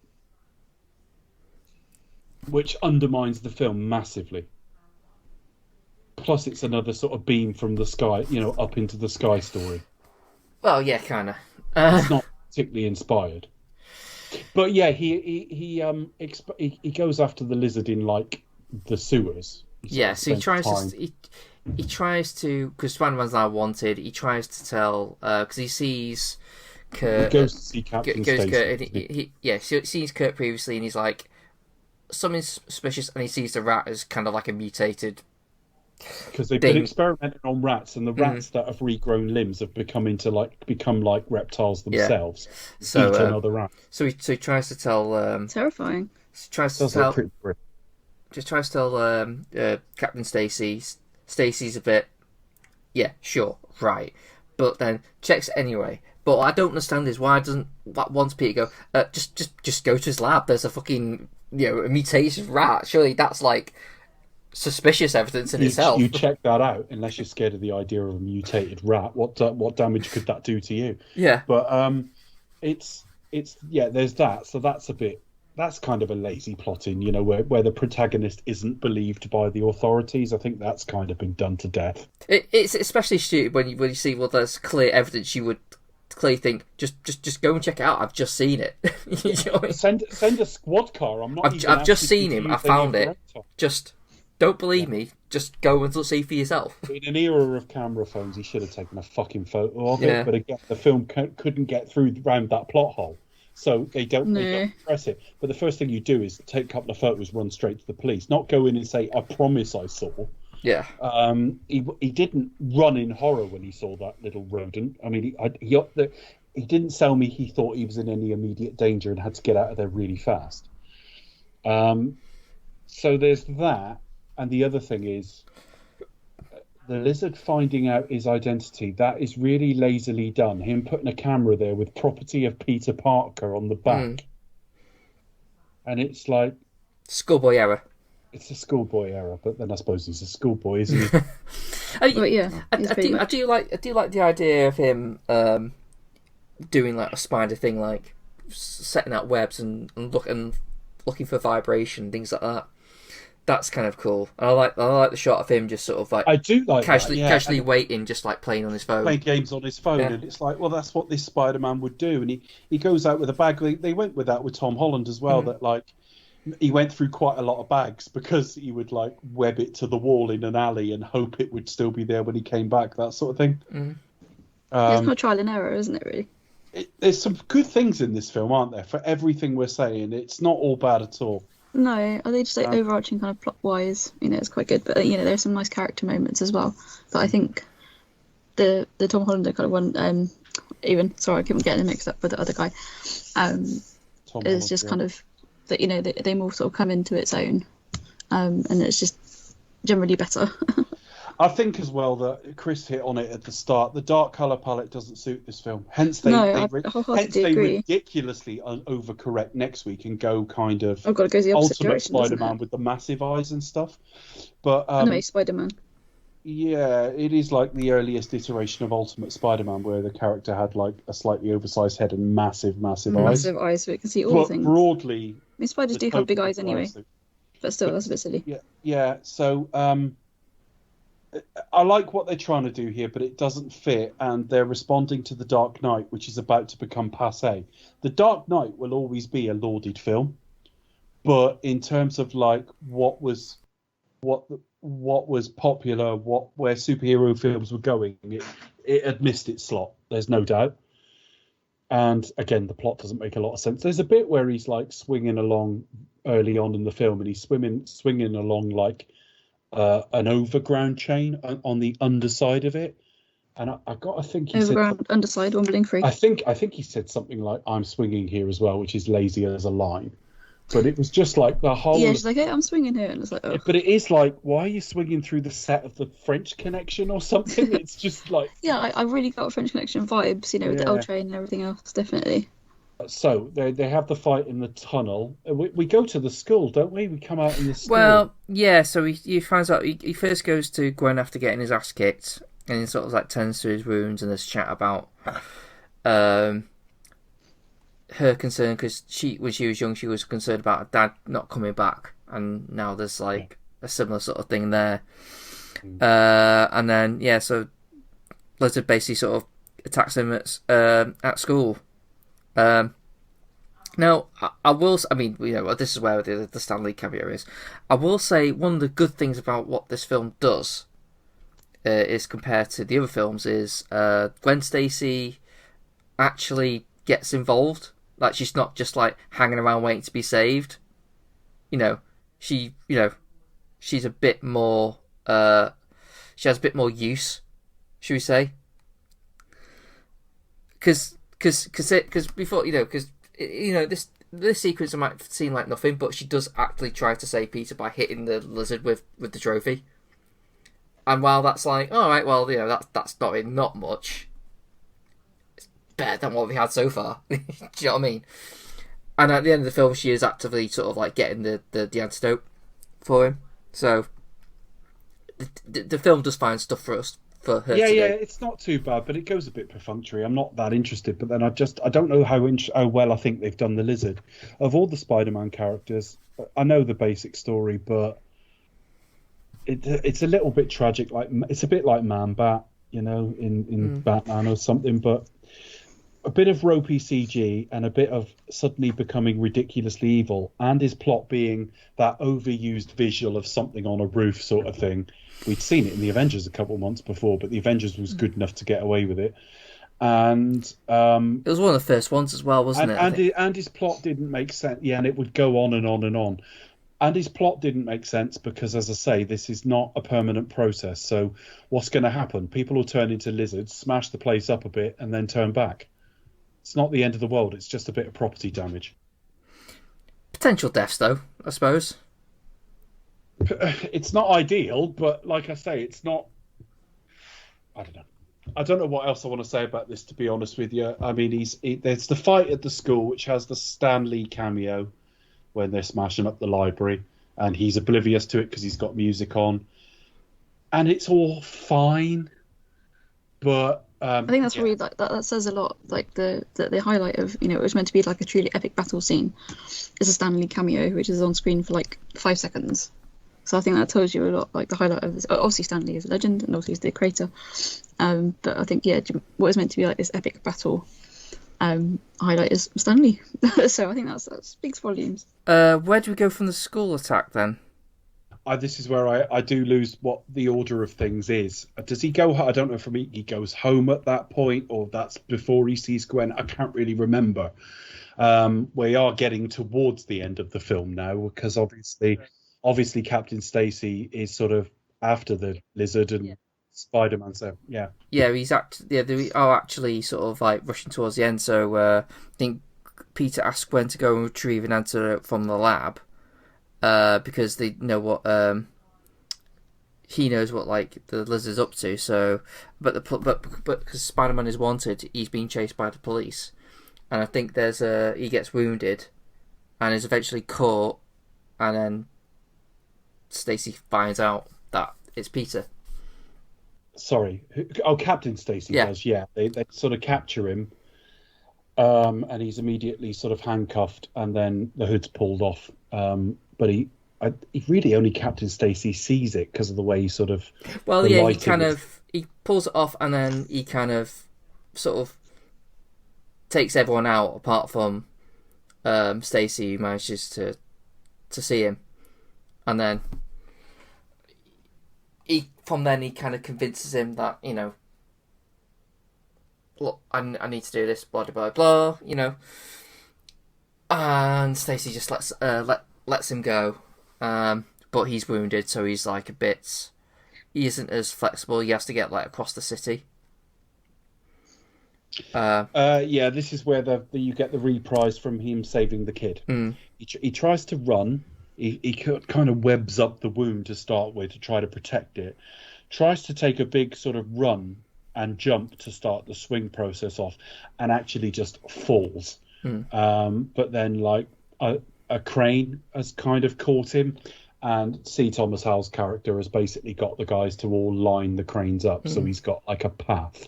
Which undermines the film massively. Plus, it's another sort of beam from the sky, up into the sky story. Well, yeah, kind of. It's not particularly inspired. But yeah, he goes after the lizard in like the sewers. So he tries to because Spider-Man's now wanted. He tries to tell because he sees Curt. He goes to see Captain Stacy. He sees Curt previously, and he's like something suspicious, and he sees the rat as kind of like a mutated. Because they've been experimenting on rats, and the rats that have regrown limbs have become like reptiles themselves. Yeah. So eat another rat. So he tries to tell. Terrifying. Tries to tell Captain Stacy. Stacy's a bit. Yeah, sure, right, but then checks anyway. But what I don't understand is why doesn't once Peter go just go to his lab? There's a fucking a mutated rat. Surely that's like. Suspicious evidence in itself. You check that out unless you're scared of the idea of a mutated rat. What damage could that do to you? Yeah, but it's there's that. So that's kind of a lazy plotting, where the protagonist isn't believed by the authorities. I think that's kind of been done to death. It's especially stupid when you see there's clear evidence. You would clearly think just go and check it out. I've just seen it. You know what I mean? Send a squad car. I've just seen him. I found it. Just. Don't believe me, just go and see for yourself. In an era of camera phones, he should have taken a fucking photo of it, but again, the film couldn't get through around that plot hole, so they don't press it. But the first thing you do is take a couple of photos, run straight to the police, not go in and say, I promise I saw. Yeah. He didn't run in horror when he saw that little rodent. I mean, he didn't tell me he thought he was in any immediate danger and had to get out of there really fast. So there's that. And the other thing is, the lizard finding out his identity, that is really lazily done. Him putting a camera there with property of Peter Parker on the back. And it's like... Schoolboy error. It's a schoolboy error, but then I suppose he's a schoolboy, isn't he? I do like the idea of him doing like a spider thing, like setting out webs and looking for vibration, things like that. That's kind of cool. And I like the shot of him just sort of like I do like casually waiting, just like playing on his phone. Playing games on his phone, and it's like, well, that's what this Spider-Man would do. And he goes out with a bag. They went with that with Tom Holland as well. That like he went through quite a lot of bags because he would like web it to the wall in an alley and hope it would still be there when he came back, that sort of thing. It's kind of trial and error, isn't it, really? There's some good things in this film, aren't there? For everything we're saying, it's not all bad at all. No, I think just like overarching kind of plot-wise, it's quite good. But there's some nice character moments as well. But I think the Tom Hollander kind of one, even sorry, I keep getting it mixed up with the other guy, is just kind of that they more sort of come into its own, and it's just generally better. I think as well that Chris hit on it at the start. The dark color palette doesn't suit this film. Hence they ridiculously overcorrect next week and go kind of I've got to go the opposite Ultimate direction, Spider-Man with the massive eyes and stuff. But Spider-Man. Yeah, it is like the earliest iteration of Ultimate Spider-Man, where the character had like a slightly oversized head and massive eyes. Massive eyes, so it can see all things. Broadly, spiders do have big eyes anyway, but still, that's a bit silly. Yeah. So I like what they're trying to do here, but it doesn't fit, and they're responding to The Dark Knight, which is about to become passé. The Dark Knight will always be a lauded film, but in terms of like what was popular, where superhero films were going, it had missed its slot. There's no doubt. And again, the plot doesn't make a lot of sense. There's a bit where he's like swinging along early on in the film, and he's swinging along like an overground chain on the underside of it, and I got to think he overground said, underside wobbling free. I think he said something like "I'm swinging here as well," which is lazy as a line. But it was just like the whole. Yeah, she's like, "Hey, I'm swinging here," and it's like, "Oh." But it is like, why are you swinging through the set of the French Connection or something? It's just like. Yeah, I really got French Connection vibes, with the L train and everything else, definitely. So they have the fight in the tunnel. We go to the school, don't we? We come out in the school. Well, yeah. So he finds out. He first goes to Gwen after getting his ass kicked, and he sort of like turns to his wounds and there's chat about her concern, because when she was young, she was concerned about her dad not coming back, and now there's like a similar sort of thing there. And then so Lizard basically sort of attacks him at school. Now, this is where the Stan Lee cameo is. I will say one of the good things about what this film does is, compared to the other films, is Gwen Stacy actually gets involved. Like, she's not just like hanging around waiting to be saved. She's a bit more. She has a bit more use, should we say? Because before, this sequence might seem like nothing, but she does actually try to save Peter by hitting the lizard with the trophy. And while that's like, all right, well, that's not much. It's better than what we had so far. Do you know what I mean? And at the end of the film, she is actively sort of like getting the antidote for him. So the film does find stuff for us. For her to do. It's not too bad, but it goes a bit perfunctory. I'm not that interested, but then I don't know how well I think they've done the lizard. Of all the Spider-Man characters, I know the basic story, but it's a little bit tragic. Like, it's a bit like Man-Bat, in Batman or something, but a bit of ropey CG and a bit of suddenly becoming ridiculously evil, and his plot being that overused visual of something on a roof sort of thing. We'd seen it in the Avengers a couple of months before, but the Avengers was good enough to get away with it. And it was one of the first ones as well, wasn't it? And his plot didn't make sense. Yeah, and it would go on and on and on. And his plot didn't make sense because, as I say, this is not a permanent process. So what's going to happen? People will turn into lizards, smash the place up a bit, and then turn back. It's not the end of the world. It's just a bit of property damage. Potential deaths, though, I suppose. It's not ideal, but like I say, it's not. I don't know. I don't know what else I want to say about this, to be honest with you. I mean, there's the fight at the school, which has the Stan Lee cameo when they're smashing up the library, and he's oblivious to it because he's got music on, and it's all fine. But I think that's really like that says a lot. Like the highlight of it was meant to be like a truly epic battle scene is a Stan Lee cameo, which is on screen for like 5 seconds. So I think that tells you a lot. Like the highlight of this, obviously Stan Lee is a legend, and obviously he's the creator. But I think what is meant to be like this epic battle highlight is Stanley. So I think that speaks volumes. Where do we go from the school attack then? This is where I do lose what the order of things is. Does he go? I don't know if he goes home at that point, or that's before he sees Gwen. I can't really remember. We are getting towards the end of the film now, because obviously Captain Stacy is sort of after the lizard and Spider-Man. So yeah, they are actually sort of like rushing towards the end. So I think Peter asks Gwen to go and retrieve an antidote from the lab, because they know what he knows what like the lizard's up to. So, but because Spider-Man is wanted, he's being chased by the police. And I think he gets wounded and is eventually caught, and then Stacy finds out that it's Peter. Sorry. Captain Stacy does, yeah. They sort of capture him, and he's immediately sort of handcuffed, and then the hood's pulled off. But he really only Captain Stacy sees it because of the way he sort of... Well, yeah, he pulls it off, and then he kind of sort of takes everyone out apart from Stacy, who manages to see him, and then he kind of convinces him that, you know, look, I need to do this, blah blah blah, you know, and Stacy just lets him go, but he's wounded, so he's like he isn't as flexible. He has to get like across the city. This is where you get the reprise from him saving the kid. He tries to run. He kind of webs up the wound to start with to try to protect it. Tries to take a big sort of run and jump to start the swing process off, and actually just falls. But then like a crane has kind of caught him, and C. Thomas Howell's character has basically got the guys to all line the cranes up, so he's got like a path.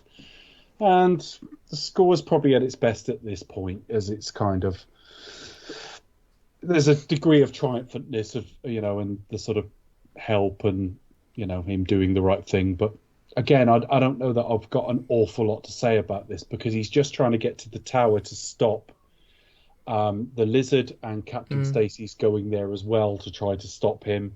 And the score is probably at its best at this point, as it's kind of... There's a degree of triumphantness of, you know, and the sort of help and, you know, him doing the right thing. But again, I don't know that I've got an awful lot to say about this, because he's just trying to get to the tower to stop the lizard, and Captain Stacy's going there as well to try to stop him.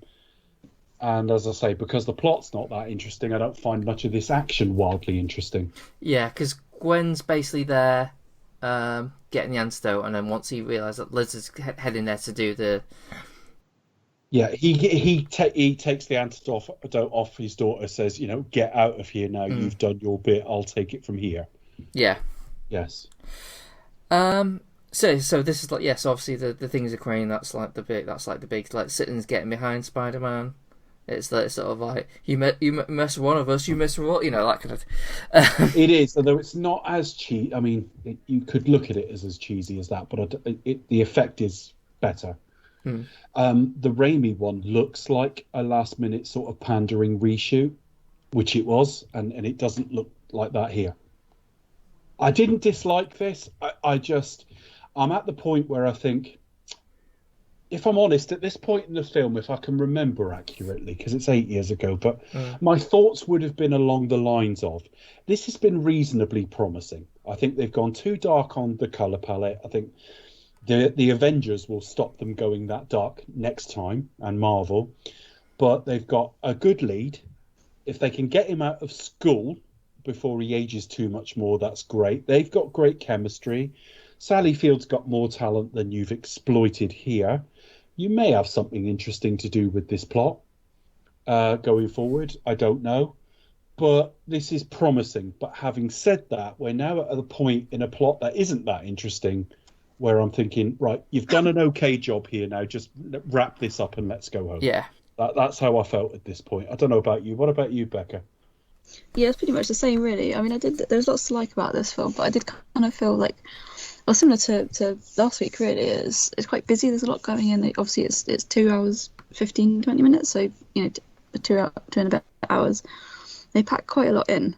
And as I say, because the plot's not that interesting, I don't find much of this action wildly interesting. Yeah, because Gwen's basically there getting the antidote, and then once he realises that Liz is heading there to do the... Yeah, he takes the antidote off his daughter, says, you know, get out of here now, you've done your bit, I'll take it from here. Yeah. Yes. So this is like, yes, obviously the thing's a crane, that's like the big, like, Sitton's getting behind Spider-Man. It's like, sort of like, you mess with one of us, you mess with what, you know, that kind of... It is, although it's not as cheesy. I mean, you could look at it as cheesy as that, but the effect is better. The Raimi one looks like a last-minute sort of pandering reshoot, which it was, and it doesn't look like that here. I didn't dislike this. I'm at the point where I think, if I'm honest, at this point in the film, if I can remember accurately, because it's 8 years ago, but my thoughts would have been along the lines of, this has been reasonably promising. I think they've gone too dark on the colour palette. I think the Avengers will stop them going that dark next time, and Marvel. But they've got a good lead. If they can get him out of school before he ages too much more, that's great. They've got great chemistry. Sally Field's got more talent than you've exploited here. You may have something interesting to do with this plot going forward. I don't know. But this is promising. But having said that, we're now at a point in a plot that isn't that interesting, where I'm thinking, right, you've done an okay job here now. Just wrap this up and let's go home. Yeah. That's how I felt at this point. I don't know about you. What about you, Becca? Yeah, it's pretty much the same, really. I mean, there's lots to like about this film, but I did kind of feel like, well, similar to last week, really. It's quite busy. There's a lot going in. Obviously, it's 2 hours, 15, 20 minutes. So, you know, 2 and a bit hours. They pack quite a lot in.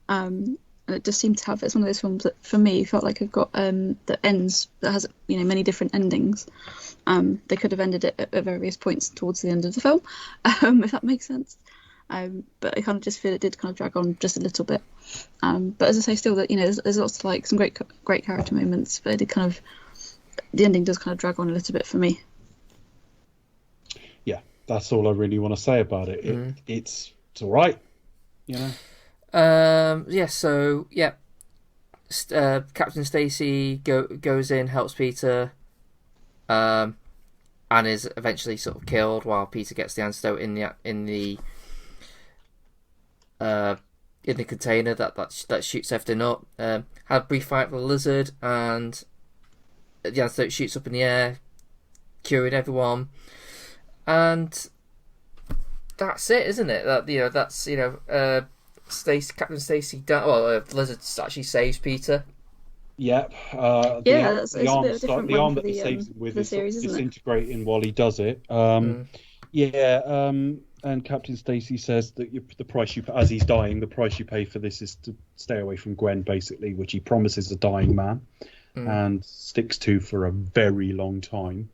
And it just seemed to have, it's one of those films that, for me, felt like it got, that ends, that has, you know, many different endings. They could have ended it at various points towards the end of the film, if that makes sense. But I kind of just feel it did kind of drag on just a little bit. But as I say, still that there's lots of like some great character moments, but it did kind of, the ending does kind of drag on a little bit for me. Yeah, that's all I really want to say about it. It's all right, Captain Stacy goes in, helps Peter, and is eventually sort of killed while Peter gets the antidote in the container that shoots everything up. Had a brief fight with the lizard, and the antidote shoots up in the air, curing everyone, and that's it, isn't it? Captain Stacy. The lizard actually saves Peter. Yep. That's a bit of a different the one arm for that he saves the him with the is series, isn't it? disintegrating while he does it. And Captain Stacy says that the price you, as he's dying, the price you pay for this is to stay away from Gwen, basically, which he promises a dying man and sticks to for a very long time.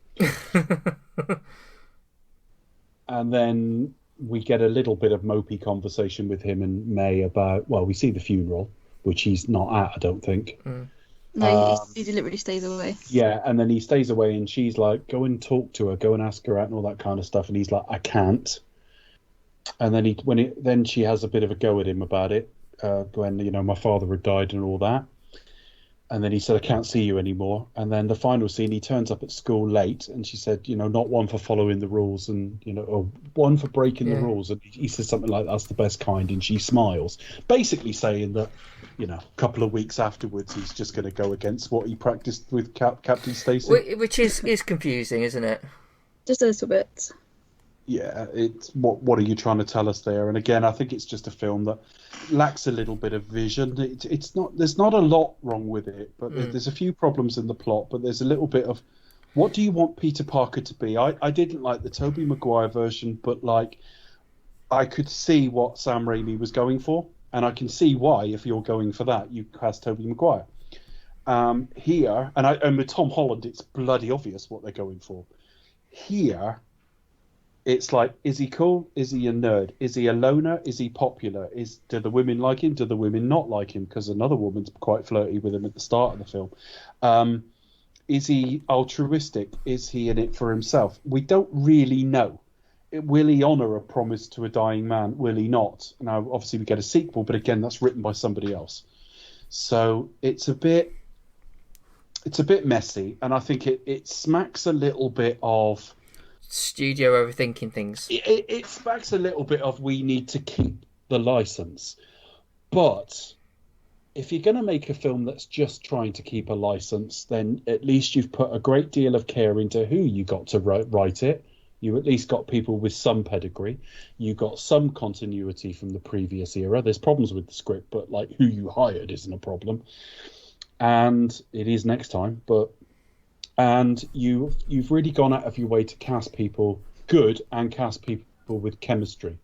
And then we get a little bit of mopey conversation with him and May about, we see the funeral, which he's not at, I don't think. No, he deliberately stays away. Yeah, and then he stays away, and she's like, go and talk to her, go and ask her out and all that kind of stuff. And he's like, I can't. And then then she has a bit of a go at him about it. Gwen, my father had died and all that. And then he said, I can't see you anymore. And then the final scene, he turns up at school late, and she said, not one for following the rules and, or one for breaking the rules. And he says something like, that's the best kind. And she smiles, basically saying that, a couple of weeks afterwards, he's just going to go against what he practiced with Captain Stacy. Which is confusing, isn't it? Just a little bit. Yeah, it's what are you trying to tell us there? And again, I think it's just a film that lacks a little bit of vision. It's not. There's not a lot wrong with it, but there's a few problems in the plot. But there's a little bit of, what do you want Peter Parker to be? I didn't like the Tobey Maguire version, but I could see what Sam Raimi was going for, and I can see why, if you're going for that, you cast Tobey Maguire. Here, and with Tom Holland, it's bloody obvious what they're going for. Here, it's like, is he cool? Is he a nerd? Is he a loner? Is he popular? Do the women like him? Do the women not like him? Because another woman's quite flirty with him at the start of the film. Is he altruistic? Is he in it for himself? We don't really know. Will he honour a promise to a dying man? Will he not? Now, obviously, we get a sequel, but again, that's written by somebody else. So it's a bit messy, and I think it smacks a little bit of studio overthinking things. It smacks a little bit of, we need to keep the license. But if you're going to make a film that's just trying to keep a license, then at least you've put a great deal of care into who you got to write it. You at least got people with some pedigree. You got some continuity from the previous era. There's problems with the script, but who you hired isn't a problem. And it is next time, and you've really gone out of your way to cast people good and cast people with chemistry.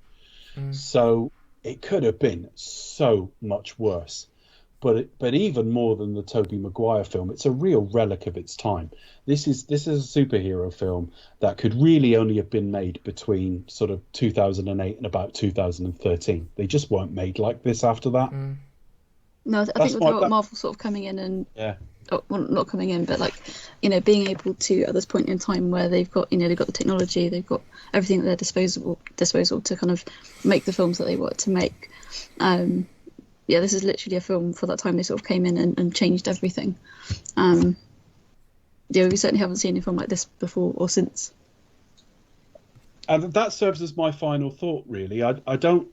So it could have been so much worse. But even more than the Tobey Maguire film, it's a real relic of its time. This is a superhero film that could really only have been made between sort of 2008 and about 2013. They just weren't made like this after that. No, I think with Marvel sort of coming in and not coming in, but being able to, at this point in time where they've got the technology, they've got everything at their disposal to kind of make the films that they wanted to make. This is literally a film for that time. They sort of came in and changed everything. We certainly haven't seen a film like this before or since. And that serves as my final thought, really. I don't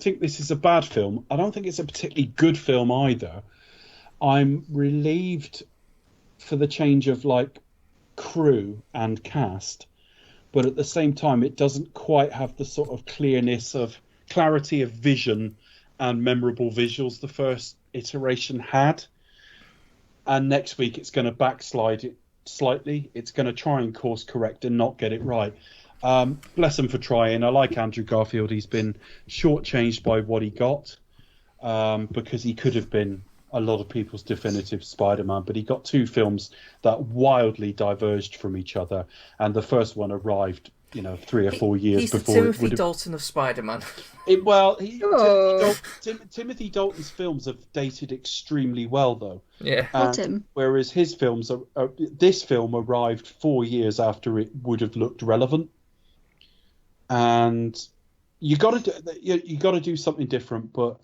think this is a bad film. I don't think it's a particularly good film either. I'm relieved for the change of crew and cast, but at the same time, it doesn't quite have the sort of clarity of vision and memorable visuals the first iteration had. And next week, it's going to backslide it slightly. It's going to try and course correct and not get it right. Bless him for trying. I like Andrew Garfield. He's been shortchanged by what he got, because he could have been a lot of people's definitive Spider-Man, but he got two films that wildly diverged from each other, and the first one arrived 3 or 4 years he's before the it Timothy would have... Dalton of Spider-Man. Timothy Dalton's films have dated extremely well, though. Yeah. Whereas his films, this film arrived 4 years after it would have looked relevant, and you got to do something different. But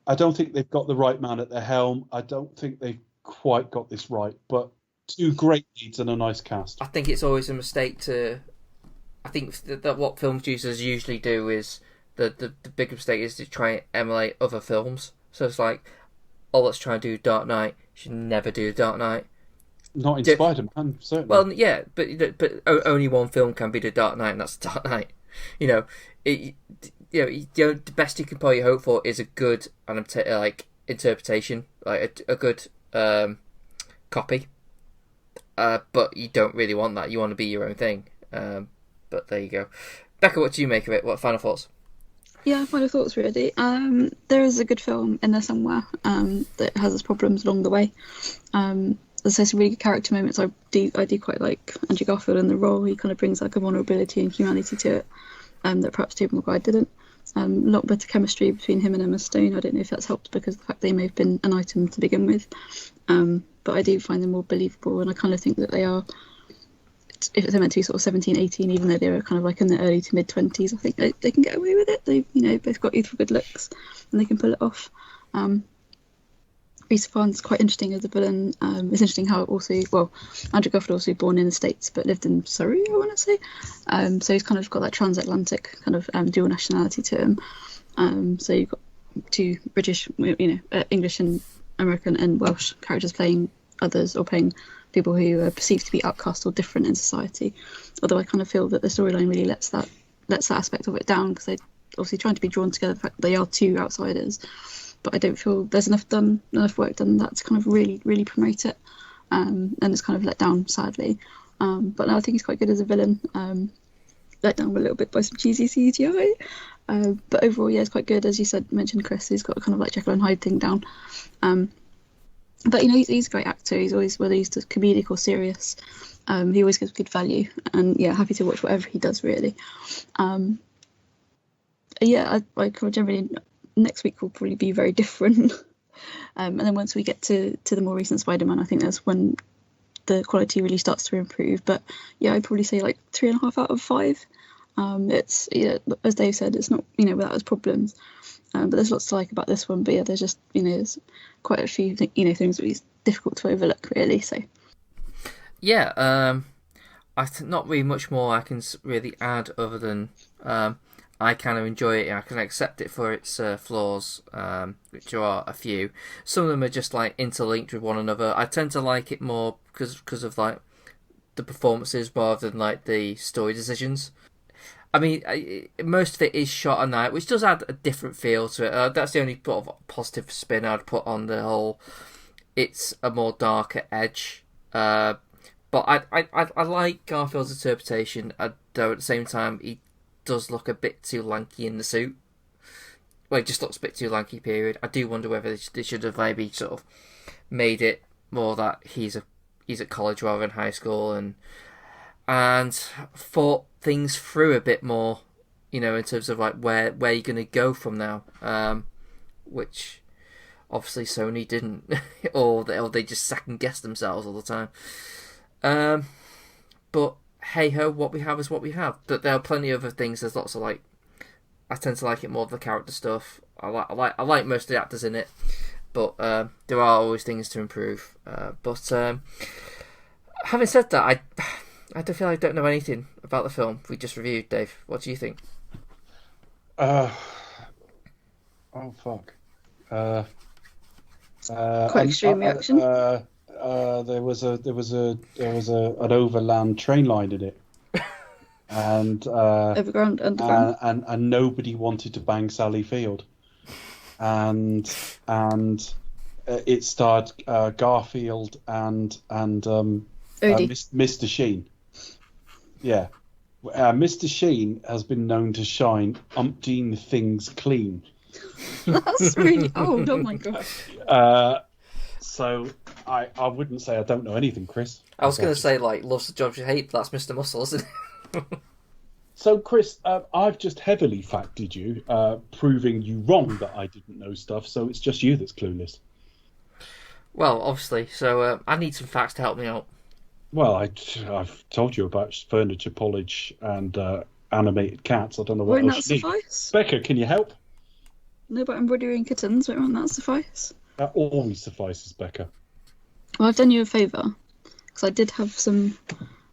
I don't think they've got the right man at the helm. I don't think they've quite got this right. But 2 great leads and a nice cast. I think it's always a mistake to. I think that what film producers usually do is the big mistake is to try and emulate other films. So it's like, oh, let's try and do Dark Knight. You should never do Dark Knight. Not in Spider-Man, certainly. Well, yeah, but only one film can be the Dark Knight, and that's the Dark Knight. The best you can probably hope for is a good interpretation, like a good copy. But you don't really want that. You want to be your own thing. But there you go. Becca, what do you make of it? What final thoughts? Yeah, final thoughts really. There is a good film in there somewhere that has its problems along the way. There's some really good character moments. I do quite like Andrew Garfield in the role. He kind of brings like a vulnerability and humanity to it that perhaps Tobey Maguire didn't. A lot better chemistry between him and Emma Stone. I don't know if that's helped because of the fact they may have been an item to begin with. But I do find them more believable, and I kind of think that they are, if they're meant to be sort of 17, 18, even though they were kind of like in their early to mid 20s, I think they can get away with it. They've both got youthful good looks and they can pull it off. Rhys Ifans quite interesting as a villain. It's interesting how Andrew Garfield also born in the States but lived in Surrey, I want to say. So he's kind of got that transatlantic kind of dual nationality to him. So you've got 2 British, English and American and Welsh characters playing others or playing people who are perceived to be outcast or different in society. Although I kind of feel that the storyline really lets that aspect of it down, because they're obviously trying to be drawn together, the fact that they are 2 outsiders. But I don't feel there's enough work done that to kind of really, really promote it. And it's kind of let down, sadly. But no, I think he's quite good as a villain. Let down a little bit by some cheesy CGI. But overall, yeah, it's quite good. As you mentioned, Chris, he's got a kind of like Jekyll and Hyde thing down. But he's a great actor. He's always, whether he's comedic or serious, he always gives good value. And yeah, happy to watch whatever he does, really. Yeah, I generally, next week will probably be very different. And then once we get to the more recent Spider-Man, I think that's when the quality really starts to improve. But yeah, I'd probably say like 3.5 out of 5. It's, as Dave said, it's not without its problems. But there's lots to like about this one. But yeah, there's just there's quite a few things that is difficult to overlook, really. So yeah, I think not really much more I can really add other than I kind of enjoy it. I can accept it for its flaws, which are a few. Some of them are just like interlinked with one another. I tend to like it more because of like the performances rather than like the story decisions. I mean, most of it is shot at night, which does add a different feel to it. That's the only sort of positive spin I'd put on the whole. It's a more darker edge. But I like Garfield's interpretation, though at the same time he does look a bit too lanky in the suit. Well, he just looks a bit too lanky, period. I do wonder whether they should have maybe sort of made it more that he's at college rather than high school and thought things through a bit more, in terms of like where you're going to go from now, which obviously Sony didn't, or they just second guess themselves all the time. But hey ho, what we have is what we have. But there are plenty of other things. There's lots of like, I tend to like it more of the character stuff. I like most of the actors in it, but there are always things to improve. But having said that, I don't feel like I don't know anything about the film we just reviewed. Dave, what do you think? Oh fuck. Quite extreme reaction. There was an overland train line in it, and Overground, underground, and nobody wanted to bang Sally Field, and it starred Garfield and Mr. Sheen. Yeah, Mr. Sheen has been known to shine umpteen things clean. That's really old. Oh my god. So I wouldn't say I don't know anything, Chris. I was going to say like loves the job you hate. That's Mr. Muscle, isn't it? So, Chris, I've just heavily factored you, proving you wrong that I didn't know stuff, so it's just you that's clueless. Well, obviously, so I need some facts to help me out. Well, I've told you about furniture polish and animated cats. I don't know what Won't that else you need. suffice? Becca, can you help? No, but embroidering kittens, won't that suffice? That always suffices, Becca. Well, I've done you a favour, because I did have the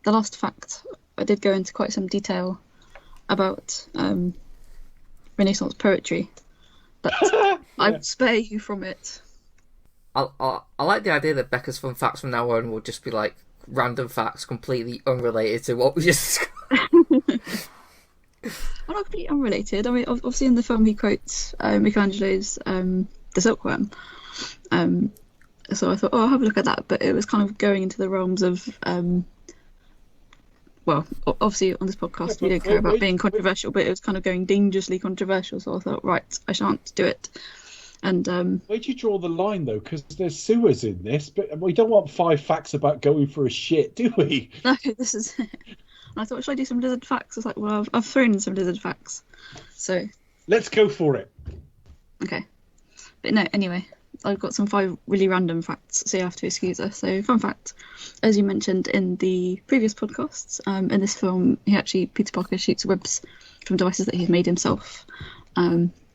last fact, I did go into quite some detail about Renaissance poetry, but I would spare you from it. I like the idea that Becca's fun facts from now on will just be like random facts completely unrelated to what we just discussed. Well, not completely unrelated. I mean, obviously in the film he quotes Michelangelo's The Silkworm. So I thought, I'll have a look at that, but it was kind of going into the realms of, well, obviously on this podcast we don't care about being controversial, but it was kind of going dangerously controversial, so I thought, right, I shan't do it. And where'd you draw the line, though? Because there's sewers in this, but we don't want 5 facts about going for a shit, do we? No, this is it. And I thought, should I do some lizard facts? I was like, well, I've thrown in some lizard facts. So Let's go for it. okay. But no, anyway, I've got some 5 really random facts, so you have to excuse us. So, fun fact, as you mentioned in the previous podcasts, in this film, Peter Parker shoots webs from devices that he's made himself,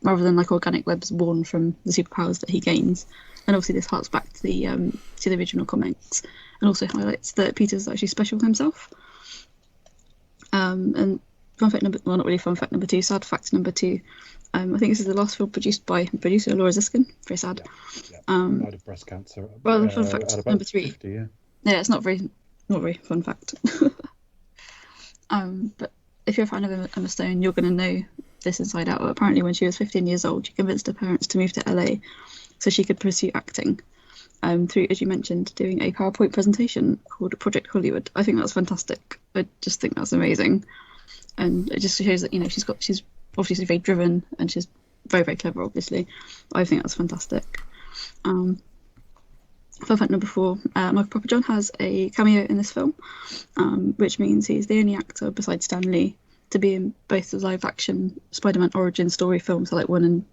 rather than like organic webs born from the superpowers that he gains. And obviously this harks back to the original comics, and also highlights that Peter's actually special himself. And fun fact not really fun fact number 2, sad fact number 2. I think this is the last film produced by producer Laura Ziskin. Very sad. Yeah. Died of breast cancer. Well, fun fact number 3. 50, yeah. Yeah, it's not very fun fact. But if you're a fan of Emma Stone, you're going to know this inside out. Apparently, when she was 15 years old, she convinced her parents to move to LA so she could pursue acting. Through, as you mentioned, doing a PowerPoint presentation called Project Hollywood. I think that's fantastic. I just think that's amazing, and it just shows that she's obviously very driven and she's very, very clever. Obviously, I think that's fantastic. Fun fact number 4: Michael Papa John has a cameo in this film, which means he's the only actor besides Stan Lee to be in both the live-action Spider-Man origin story films, so like the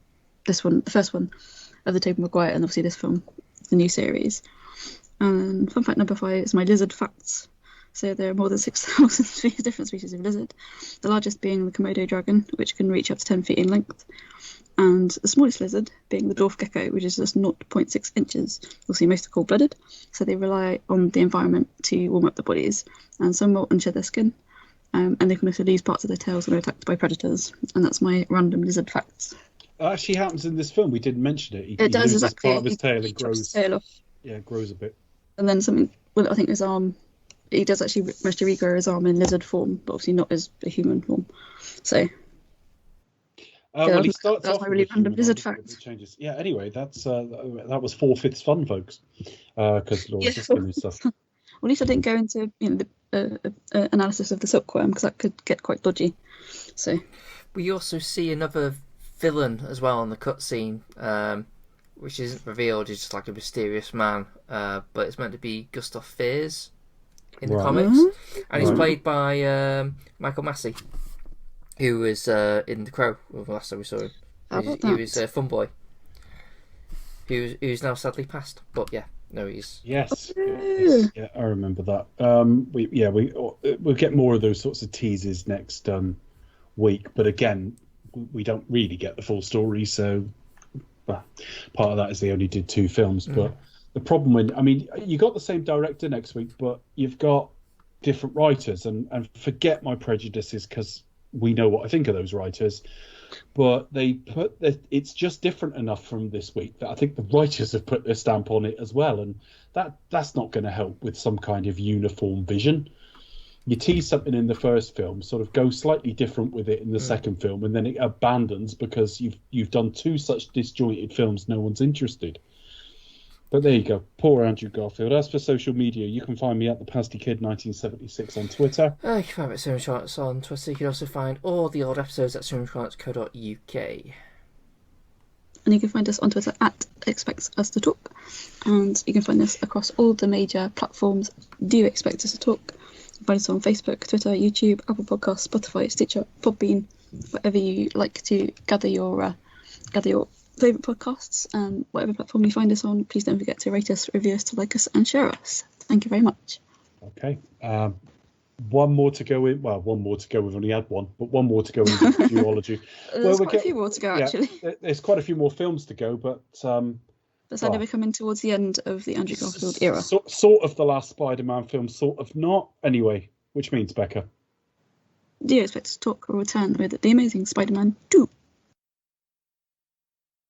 first one of the Tobey Maguire, and obviously this film, the new series. And fun fact number 5 is my lizard facts. So there are more than 6,000 different species of lizard, the largest being the Komodo dragon, which can reach up to 10 feet in length, and the smallest lizard being the dwarf gecko, which is just 0.6 inches. Obviously, most are cold-blooded, so they rely on the environment to warm up their bodies, and some molt and shed their skin, and they can also lose parts of their tails when they're attacked by predators. And that's my random lizard facts. It actually happens in this film. We didn't mention it. It does, loses exactly. part of his tail He and chops grows. his tail off. Yeah, grows a bit. And then something, well, I think his arm, he does actually manage to regrow his arm in lizard form, but obviously not as a human form. So, Well, he starts that's off my with really a random human lizard arm, but fact. it changes. Yeah. Anyway, that was 4/5 fun, folks. Because Laura Ziskin and stuff. Well, at least I didn't go into the analysis of the silkworm, because that could get quite dodgy. So We also see another villain as well in the cutscene, which isn't revealed. He's just like a mysterious man, but it's meant to be Gustav Fiers in the comics, and he's played by Michael Massey, who was in The Crow the last time we saw him. He was Fun Boy, who's now sadly passed. But yeah, no, he's Yes, yeah, I remember that. We'll get more of those sorts of teases next week, but again, we don't really get the full story. So, well, part of that is they only did 2 films. But the problem you got the same director next week, but you've got different writers, and forget my prejudices because we know what I think of those writers. But it's just different enough from this week that I think the writers have put their stamp on it as well, and that's not going to help with some kind of uniform vision. You tease something in the first film, sort of go slightly different with it in the second film, and then it abandons because you've done 2 such disjointed films. No one's interested. But there you go. Poor Andrew Garfield. As for social media, you can find me at the Pasty Kid 1976 on Twitter. you can find me at Cinema Charts on Twitter. You can also find all the old episodes at cinemacharts.co.uk. And you can find us on Twitter at Expect Us to Talk. And you can find us across all the major platforms. Do Expect Us to Talk. You can find us on Facebook, Twitter, YouTube, Apple Podcasts, Spotify, Stitcher, Podbean, wherever you like to gather your favourite podcasts, and whatever platform you find us on. Please don't forget to rate us, review us, to like us, and share us. Thank you very much. Okay. One more to go in. Well, one more to go. We've only had one, but one more to go in duology. There's quite a few more to go, actually. There's quite a few more films to go, but sadly, we're coming towards the end of the Andrew Garfield era. Sort of the last Spider-Man film, sort of not. Anyway, which means, Becca, Do you expect to talk or return with The Amazing Spider-Man 2?